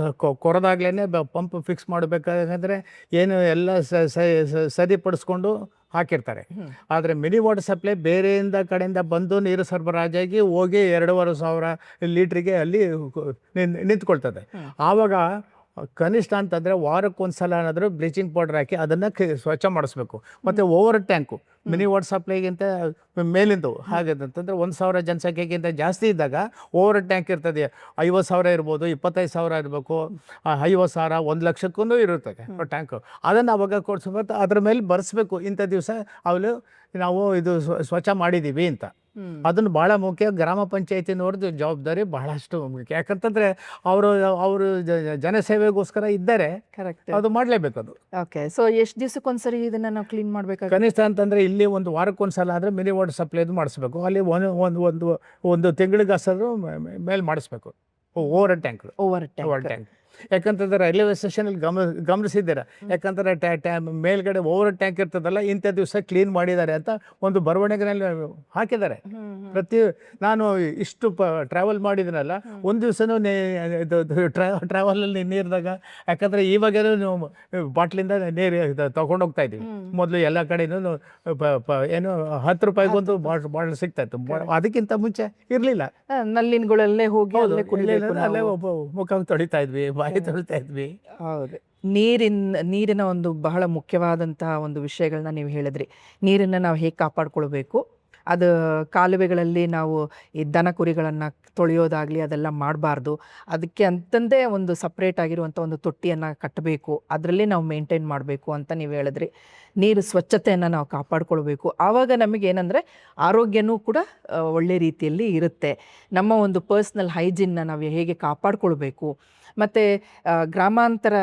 ಕೊರೆದಾಗ್ಲೇ ಪಂಪ್ ಫಿಕ್ಸ್ ಮಾಡಬೇಕಾದ್ರೆ ಏನು ಎಲ್ಲ ಸರಿಪಡಿಸ್ಕೊಂಡು ಹಾಕಿರ್ತಾರೆ. ಆದರೆ ಮಿನಿ ವಾಟರ್ ಸಪ್ಲೈ ಬೇರೆಯಿಂದ ಕಡೆಯಿಂದ ಬಂದು ನೀರು ಸರಬರಾಜಾಗಿ ಹೋಗಿ 2,500 ಲೀಟ್ರಿಗೆ ಅಲ್ಲಿ ನಿಂತ್ಕೊಳ್ತದೆ. ಆವಾಗ ಕನಿಷ್ಠ ಅಂತಂದರೆ ವಾರಕ್ಕೊಂದ್ಸಲ ಏನಾದರೂ ಬ್ಲೀಚಿಂಗ್ ಪೌಡರ್ ಹಾಕಿ ಅದನ್ನು ಸ್ವಚ್ಛ ಮಾಡಿಸ್ಬೇಕು. ಮತ್ತು ಓವರ್ ಟ್ಯಾಂಕು ಮಿನಿ ವಾಟರ್ ಸಪ್ಲೈಗಿಂತ ಮೇಲಿಂದು ಹಾಗೆ ಅಂತಂದರೆ 1,000 ಜನಸಂಖ್ಯೆಗಿಂತ ಜಾಸ್ತಿ ಇದ್ದಾಗ ಓವರ್ ಟ್ಯಾಂಕ್ ಇರ್ತದೆ. 50,000 ಇರ್ಬೋದು, 25,000 ಇರಬೇಕು, 50,000, 1,00,000ಕ್ಕೂ ಇರುತ್ತದೆ ಟ್ಯಾಂಕು. ಅದನ್ನು ಅವಾಗ ಕೊಡಿಸ್ಬೇಕು, ಅದ್ರ ಮೇಲೆ ಬರೆಸ್ಬೇಕು ಇಂಥ ದಿವಸ ಅವಳು ನಾವು ಇದು ಸ್ವಚ್ಛ ಮಾಡಿದ್ದೀವಿ ಅಂತ. ಅದನ್ನು ಭಾಳ ಮುಖ್ಯ. ಗ್ರಾಮ ಪಂಚಾಯತಿನವ್ರದ್ದು ಜವಾಬ್ದಾರಿ ಬಹಳಷ್ಟು ಮುಖ್ಯ. ಯಾಕಂತಂದರೆ ಅವರು ಜನಸೇವೆಗೋಸ್ಕರ ಇದ್ದಾರೆ, ಕರೆಕ್ಟ್. ಅದು ಮಾಡಲೇಬೇಕು. ಅದು ಓಕೆ. ಸೊ ಎಷ್ಟು ದಿವಸಕ್ಕೊಂದ್ಸರಿ ಇದನ್ನ ನಾವು ಕ್ಲೀನ್ ಮಾಡಬೇಕಾಗುತ್ತೆ? ಕನಿಷ್ಠ ಅಂತಂದರೆ ಇಲ್ಲಿ ಒಂದು ವಾರಕ್ಕೊಂದ್ಸಲ ಆದರೆ ಮಿನಿ ವಾಟರ್ ಸಪ್ಲೈದು ಮಾಡಿಸ್ಬೇಕು. ಅಲ್ಲಿ ಒಂದು ತಿಂಗಳಿಗೆ ಅಷ್ಟಾದ್ರೂ ಮೇಲೆ ಮಾಡಿಸ್ಬೇಕು over tank. Over over tank. Tank ಯಾಕಂತಂದ್ರೆ ರೈಲ್ವೆ ಸ್ಟೇಷನಲ್ಲಿ ಗಮನಿಸಿದ್ದೀರಾ? ಯಾಕಂದರೆ ಮೇಲ್ಗಡೆ ಓವರ್ ಟ್ಯಾಂಕ್ ಇರ್ತದಲ್ಲ, ಇಂಥ ದಿವಸ ಕ್ಲೀನ್ ಮಾಡಿದ್ದಾರೆ ಅಂತ ಒಂದು ಬರವಣಿಗೆನಲ್ಲಿ ಹಾಕಿದ್ದಾರೆ. ನಾನು ಇಷ್ಟು ಟ್ರಾವೆಲ್ ಮಾಡಿದ್ದೀನಲ್ಲ, ಒಂದು ದಿವಸನೂ ಟ್ರಾವೆಲಲ್ಲಿ ನೀರಿದಾಗ, ಯಾಕಂದರೆ ಇವಾಗೇನೋ ನಾವು ಬಾಟ್ಲಿಂದ ನೀರು ತೊಗೊಂಡೋಗ್ತಾ ಇದ್ದೀವಿ. ಮೊದಲು ಎಲ್ಲ ಕಡೆನೂ ಏನು 10 ರೂಪಾಯಿಗೊಂದು ಬಾಟ್ಲ್ ಸಿಗ್ತಾ ಇತ್ತು. ಅದಕ್ಕಿಂತ ಮುಂಚೆ ಇರಲಿಲ್ಲ. ನಲ್ಲಿನಗಳಲ್ಲೇ ಹೋಗಿ ಅಲ್ಲೇ ಕುಡಿಬೇಕು ನಾವು. ಅಲ್ಲೇ ಮುಖ ತೊಳಿತಾ ಇದ್ವಿ, ಬಾಯಿ ತೊಳಿತಾ ಇದ್ವಿ. ಹೌದು. ನೀರಿನ ಒಂದು ಬಹಳ ಮುಖ್ಯವಾದಂತಹ ಒಂದು ವಿಷಯಗಳನ್ನ ನೀವು ಹೇಳಿದ್ರಿ. ನೀರನ್ನು ನಾವು ಹೇಗೆ ಕಾಪಾಡ್ಕೊಳ್ಬೇಕು, ಅದು ಕಾಲುವೆಗಳಲ್ಲಿ ನಾವು ಈ ದನ ಕುರಿಗಳನ್ನು ತೊಳೆಯೋದಾಗಲಿ ಅದೆಲ್ಲ ಮಾಡಬಾರ್ದು. ಅದಕ್ಕೆ ಅಂತಂದೇ ಒಂದು ಸಪ್ರೇಟ್ ಆಗಿರುವಂಥ ಒಂದು ತೊಟ್ಟಿಯನ್ನು ಕಟ್ಟಬೇಕು, ಅದರಲ್ಲಿ ನಾವು ಮೇಂಟೈನ್ ಮಾಡಬೇಕು ಅಂತ ನೀವು ಹೇಳಿದ್ರಿ. ನೀರು ಸ್ವಚ್ಛತೆಯನ್ನು ನಾವು ಕಾಪಾಡ್ಕೊಳ್ಬೇಕು. ಆವಾಗ ನಮಗೇನೆಂದರೆ ಆರೋಗ್ಯನೂ ಕೂಡ ಒಳ್ಳೆ ರೀತಿಯಲ್ಲಿ ಇರುತ್ತೆ. ನಮ್ಮ ಒಂದು ಪರ್ಸ್ನಲ್ ಹೈಜಿನ್ನ ನಾವು ಹೇಗೆ ಕಾಪಾಡ್ಕೊಳ್ಬೇಕು. ಮತ್ತು ಗ್ರಾಮಾಂತರ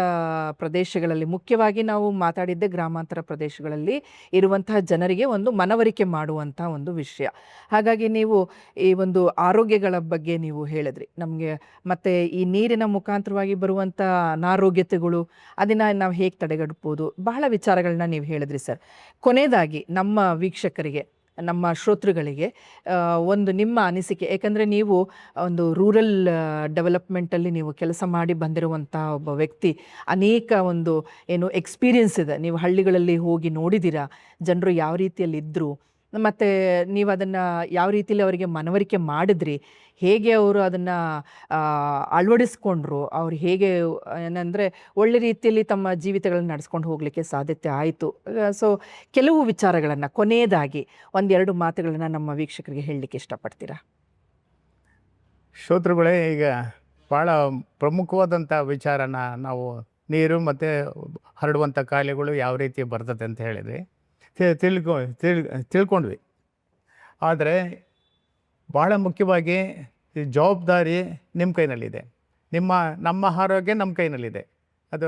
ಪ್ರದೇಶಗಳಲ್ಲಿ ಮುಖ್ಯವಾಗಿ ನಾವು ಮಾತಾಡಿದ್ದೆ ಗ್ರಾಮಾಂತರ ಪ್ರದೇಶಗಳಲ್ಲಿ ಇರುವಂತಹ ಜನರಿಗೆ ಒಂದು ಮನವರಿಕೆ ಮಾಡುವಂಥ ಒಂದು ವಿಷಯ. ಹಾಗಾಗಿ ನೀವು ಈ ಒಂದು ಆರೋಗ್ಯಗಳ ಬಗ್ಗೆ ನೀವು ಹೇಳಿದ್ರಿ ನಮಗೆ. ಮತ್ತು ಈ ನೀರಿನ ಮುಖಾಂತರವಾಗಿ ಬರುವಂಥ ಅನಾರೋಗ್ಯತೆಗಳು ಅದನ್ನು ನಾವು ಹೇಗೆ ತಡೆಗಟ್ಬೋದು, ಬಹಳ ವಿಚಾರಗಳನ್ನ ನೀವು ಹೇಳಿದ್ರಿ ಸರ್. ಕೊನೆಯದಾಗಿ ನಮ್ಮ ವೀಕ್ಷಕರಿಗೆ, ನಮ್ಮ ಶ್ರೋತೃಗಳಿಗೆ ಒಂದು ನಿಮ್ಮ ಅನಿಸಿಕೆ, ಏಕೆಂದರೆ ನೀವು ಒಂದು ರೂರಲ್ ಡೆವಲಪ್ಮೆಂಟಲ್ಲಿ ನೀವು ಕೆಲಸ ಮಾಡಿ ಬಂದಿರುವಂಥ ಒಬ್ಬ ವ್ಯಕ್ತಿ, ಅನೇಕ ಒಂದು ಏನು ಎಕ್ಸ್ಪೀರಿಯನ್ಸ್ ಇದೆ. ನೀವು ಹಳ್ಳಿಗಳಲ್ಲಿ ಹೋಗಿ ನೋಡಿದ್ದೀರಾ, ಜನರು ಯಾವ ರೀತಿಯಲ್ಲಿ ಇದ್ದರು, ಮತ್ತು ನೀವು ಅದನ್ನು ಯಾವ ರೀತಿಯಲ್ಲಿ ಅವರಿಗೆ ಮನವರಿಕೆ ಮಾಡಿದ್ರಿ, ಹೇಗೆ ಅವರು ಅದನ್ನು ಅಳವಡಿಸ್ಕೊಂಡ್ರು, ಅವ್ರು ಹೇಗೆ ಏನಂದರೆ ಒಳ್ಳೆ ರೀತಿಯಲ್ಲಿ ತಮ್ಮ ಜೀವಿತಗಳನ್ನು ನಡೆಸ್ಕೊಂಡು ಹೋಗಲಿಕ್ಕೆ ಸಾಧ್ಯತೆ ಆಯಿತು. ಸೊ ಕೆಲವು ವಿಚಾರಗಳನ್ನು ಕೊನೆಯದಾಗಿ 1-2 ಮಾತುಗಳನ್ನು ನಮ್ಮ ವೀಕ್ಷಕರಿಗೆ ಹೇಳಲಿಕ್ಕೆ ಇಷ್ಟಪಡ್ತೀರಾ? ಶ್ರೋತೃಗಳೇ, ಈಗ ಭಾಳ ಪ್ರಮುಖವಾದಂಥ ವಿಚಾರನ ನಾವು ನೀರು ಮತ್ತು ಹರಡುವಂಥ ಕಾಯಿಲೆಗಳು ಯಾವ ರೀತಿ ಬರ್ತದೆ ಅಂತ ಹೇಳಿದ್ವಿ, ತಿಳ್ಕೊಂಡ್ವಿ. ಆದರೆ ಭಾಳ ಮುಖ್ಯವಾಗಿ ಈ ಜವಾಬ್ದಾರಿ ನಿಮ್ಮ ಕೈನಲ್ಲಿದೆ. ನಮ್ಮ ಆರೋಗ್ಯ ನಮ್ಮ ಕೈನಲ್ಲಿದೆ. ಅದು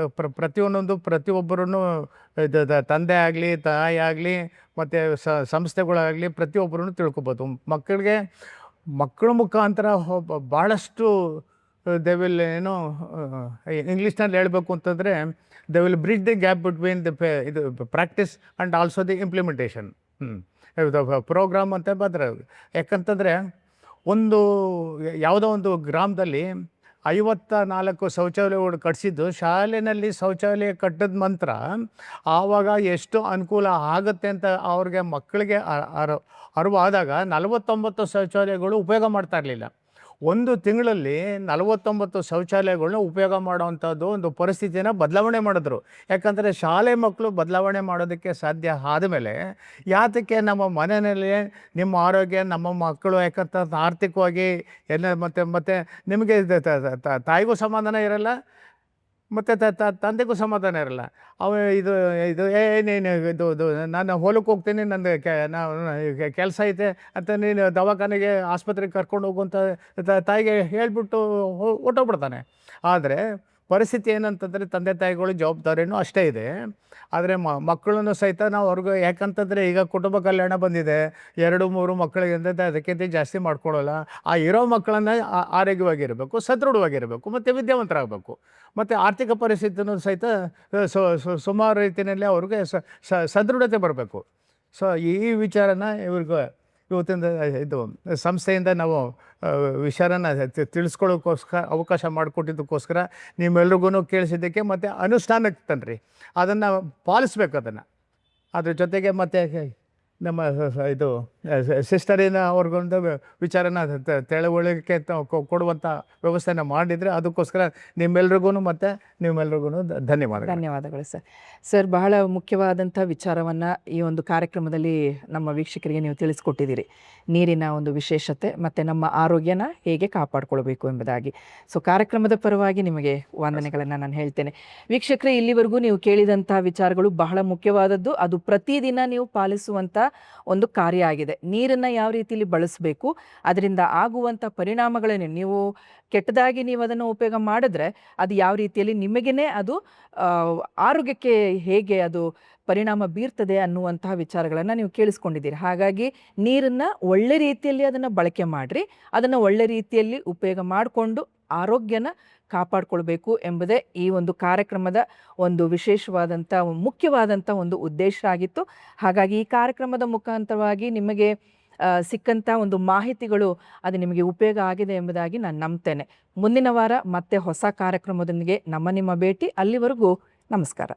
ಪ್ರತಿಯೊಬ್ಬರೂ ತಂದೆ ಆಗಲಿ, ತಾಯಿ ಆಗಲಿ, ಮತ್ತು ಸಂಸ್ಥೆಗಳಾಗಲಿ ಪ್ರತಿಯೊಬ್ಬರೂ ತಿಳ್ಕೊಬೋದು. ಮಕ್ಕಳ ಮುಖಾಂತರ ಭಾಳಷ್ಟು ದೇ ವಿಲ್ ಇಂಗ್ಲೀಷ್ನಲ್ಲಿ ಹೇಳಬೇಕು ಅಂತಂದರೆ they will bridge the gap between ಇದು practice and also the implementation. Programme ಅಂತ ಬಂದರೆ, ಯಾಕಂತಂದರೆ ಯಾವುದೋ ಒಂದು ಗ್ರಾಮದಲ್ಲಿ 54 ಶೌಚಾಲಯಗಳು ಕಟ್ಟಿಸಿದ್ದು, ಶಾಲೆಯಲ್ಲಿ ಶೌಚಾಲಯ ಕಟ್ಟಿದ ನಂತರ ಆವಾಗ ಎಷ್ಟು ಅನುಕೂಲ ಆಗುತ್ತೆ ಅಂತ ಅವ್ರಿಗೆ ಮಕ್ಕಳಿಗೆ ಅರಿವಾದಾಗ 49 ಶೌಚಾಲಯಗಳು ಉಪಯೋಗ ಮಾಡ್ತಾ ಇರಲಿಲ್ಲ. ಒಂದು ತಿಂಗಳಲ್ಲಿ 49 ಶೌಚಾಲಯಗಳನ್ನ ಉಪಯೋಗ ಮಾಡೋವಂಥದ್ದು ಒಂದು ಪರಿಸ್ಥಿತಿಯನ್ನು ಬದಲಾವಣೆ ಮಾಡಿದ್ರು. ಯಾಕಂದರೆ ಶಾಲೆ ಮಕ್ಕಳು ಬದಲಾವಣೆ ಮಾಡೋದಕ್ಕೆ ಸಾಧ್ಯ ಆದಮೇಲೆ ಯಾತಕ್ಕೆ ನಮ್ಮ ಮನೆಯಲ್ಲಿ ನಿಮ್ಮ ಆರೋಗ್ಯ, ನಮ್ಮ ಮಕ್ಕಳು, ಯಾಕಂತ ಆರ್ಥಿಕವಾಗಿ ಎಲ್ಲ ಮತ್ತು ನಿಮಗೆ ತಾಯಿಗೂ ಸಮಾಧಾನ ಇರಲ್ಲ, ಮತ್ತು ತಂದೆಗೂ ಸಮಾಧಾನ ಇರಲ್ಲ. ಇದು ನಾನು ಹೊಲಕ್ಕೆ ಹೋಗ್ತೀನಿ, ನಂದು ಕೆಲಸ ಐತೆ ಅಂತ ನೀನು ದವಾಖಾನೆಗೆ, ಆಸ್ಪತ್ರೆಗೆ ಕರ್ಕೊಂಡು ಹೋಗುವಂಥ ತಾಯಿಗೆ ಹೇಳಿಬಿಟ್ಟು ಹೊಟ್ಟೋಗ್ಬಿಡ್ತಾನೆ. ಆದರೆ ಪರಿಸ್ಥಿತಿ ಏನಂತಂದರೆ ತಂದೆ ತಾಯಿಗಳು ಜವಾಬ್ದಾರಿನೂ ಅಷ್ಟೇ ಇದೆ. ಆದರೆ ಮಕ್ಕಳನ್ನು ಸಹಿತ ನಾವು ಅವ್ರಿಗೆ, ಯಾಕಂತಂದರೆ ಈಗ ಕುಟುಂಬ ಕಲ್ಯಾಣ ಬಂದಿದೆ, 2-3 ಮಕ್ಕಳಿಗೆ ಅದಕ್ಕಿಂತ ಜಾಸ್ತಿ ಮಾಡ್ಕೊಳ್ಳೋಲ್ಲ. ಆ ಇರೋ ಮಕ್ಕಳನ್ನು ಆರೋಗ್ಯವಾಗಿರಬೇಕು, ಸದೃಢವಾಗಿರಬೇಕು, ಮತ್ತು ವಿದ್ಯಾವಂತರಾಗಬೇಕು, ಮತ್ತು ಆರ್ಥಿಕ ಪರಿಸ್ಥಿತಿನೂ ಸಹಿತ ಸುಮಾರು ರೀತಿಯಲ್ಲಿ ಅವ್ರಿಗೆ ಸದೃಢತೆ ಬರಬೇಕು. ಸೊ ಈ ವಿಚಾರನ ಇವತ್ತಿಂದ ಇದು ಸಂಸ್ಥೆಯಿಂದ ನಾವು ವಿಚಾರನ ತಿಳಿಸ್ಕೊಳ್ಳೋಕ್ಕೋಸ್ಕರ ಅವಕಾಶ ಮಾಡಿಕೊಟ್ಟಿದ್ದಕ್ಕೋಸ್ಕರ ನಿಮ್ಮೆಲ್ರಿಗೂ ಕೇಳಿಸಿದ್ದಕ್ಕೆ, ಮತ್ತು ಅನುಷ್ಠಾನಕ್ಕೆ ತನ್ನಿರಿ, ಅದನ್ನು ಪಾಲಿಸ್ಬೇಕು. ಅದ್ರ ಜೊತೆಗೆ ಮತ್ತು ನಮ್ಮ ಇದು ಸಿಸ್ಟರಿನ ಅವ್ರಿಗೊಂದು ವಿಚಾರನ ತಿಳುವಳಿಕೆ ಕೊಡುವಂಥ ವ್ಯವಸ್ಥೆನ ಮಾಡಿದರೆ ಅದಕ್ಕೋಸ್ಕರ ನಿಮ್ಮೆಲ್ರಿಗೂ ಮತ್ತು ನಿಮ್ಮೆಲ್ರಿಗೂ ಧನ್ಯವಾದಗಳು. ಧನ್ಯವಾದಗಳು ಸರ್. ಸರ್, ಬಹಳ ಮುಖ್ಯವಾದಂಥ ವಿಚಾರವನ್ನು ಈ ಒಂದು ಕಾರ್ಯಕ್ರಮದಲ್ಲಿ ನಮ್ಮ ವೀಕ್ಷಕರಿಗೆ ನೀವು ತಿಳಿಸ್ಕೊಟ್ಟಿದ್ದೀರಿ. ನೀರಿನ ಒಂದು ವಿಶೇಷತೆ ಮತ್ತು ನಮ್ಮ ಆರೋಗ್ಯನ ಹೇಗೆ ಕಾಪಾಡಿಕೊಳ್ಬೇಕು ಎಂಬುದಾಗಿ. ಸೊ ಕಾರ್ಯಕ್ರಮದ ಪರವಾಗಿ ನಿಮಗೆ ವಂದನೆಗಳನ್ನು ನಾನು ಹೇಳ್ತೇನೆ. ವೀಕ್ಷಕರೇ, ಇಲ್ಲಿವರೆಗೂ ನೀವು ಕೇಳಿದಂಥ ವಿಚಾರಗಳು ಬಹಳ ಮುಖ್ಯವಾದದ್ದು. ಅದು ಪ್ರತಿದಿನ ನೀವು ಪಾಲಿಸುವಂಥ ಒಂದು ಕಾರ್ಯ ಆಗಿದೆ. ನೀರನ್ನು ಯಾವ ರೀತಿಯಲ್ಲಿ ಬಳಸಬೇಕು, ಅದರಿಂದ ಆಗುವಂಥ ಪರಿಣಾಮಗಳೇನು, ನೀವು ಕೆಟ್ಟದಾಗಿ ನೀವು ಅದನ್ನು ಉಪಯೋಗ ಮಾಡಿದ್ರೆ ಅದು ಯಾವ ರೀತಿಯಲ್ಲಿ ನಿಮಗೇ ಅದು ಆರೋಗ್ಯಕ್ಕೆ ಹೇಗೆ ಅದು ಪರಿಣಾಮ ಬೀರ್ತದೆ ಅನ್ನುವಂತಹ ವಿಚಾರಗಳನ್ನು ನೀವು ಕೇಳಿಸ್ಕೊಂಡಿದ್ದೀರಿ. ಹಾಗಾಗಿ ನೀರನ್ನು ಒಳ್ಳೆ ರೀತಿಯಲ್ಲಿ ಅದನ್ನು ಬಳಕೆ ಮಾಡಿರಿ, ಅದನ್ನು ಒಳ್ಳೆ ರೀತಿಯಲ್ಲಿ ಉಪಯೋಗ ಮಾಡಿಕೊಂಡು ಆರೋಗ್ಯನ ಕಾಪಾಡಿಕೊಳ್ಬೇಕು ಎಂಬುದೇ ಈ ಒಂದು ಕಾರ್ಯಕ್ರಮದ ಒಂದು ವಿಶೇಷವಾದಂಥ ಮುಖ್ಯವಾದಂಥ ಒಂದು ಉದ್ದೇಶ ಆಗಿತ್ತು. ಹಾಗಾಗಿ ಈ ಕಾರ್ಯಕ್ರಮದ ಮುಖಾಂತರವಾಗಿ ನಿಮಗೆ ಸಿಕ್ಕಂಥ ಒಂದು ಮಾಹಿತಿಗಳು ಅದು ನಿಮಗೆ ಉಪಯೋಗ ಆಗಿದೆ ಎಂಬುದಾಗಿ ನಾನು ನಂಬ್ತೇನೆ. ಮುಂದಿನ ವಾರ ಮತ್ತೆ ಹೊಸ ಕಾರ್ಯಕ್ರಮದೊಂದಿಗೆ ನಿಮ್ಮ ಭೇಟಿ. ಅಲ್ಲಿವರೆಗೂ ನಮಸ್ಕಾರ.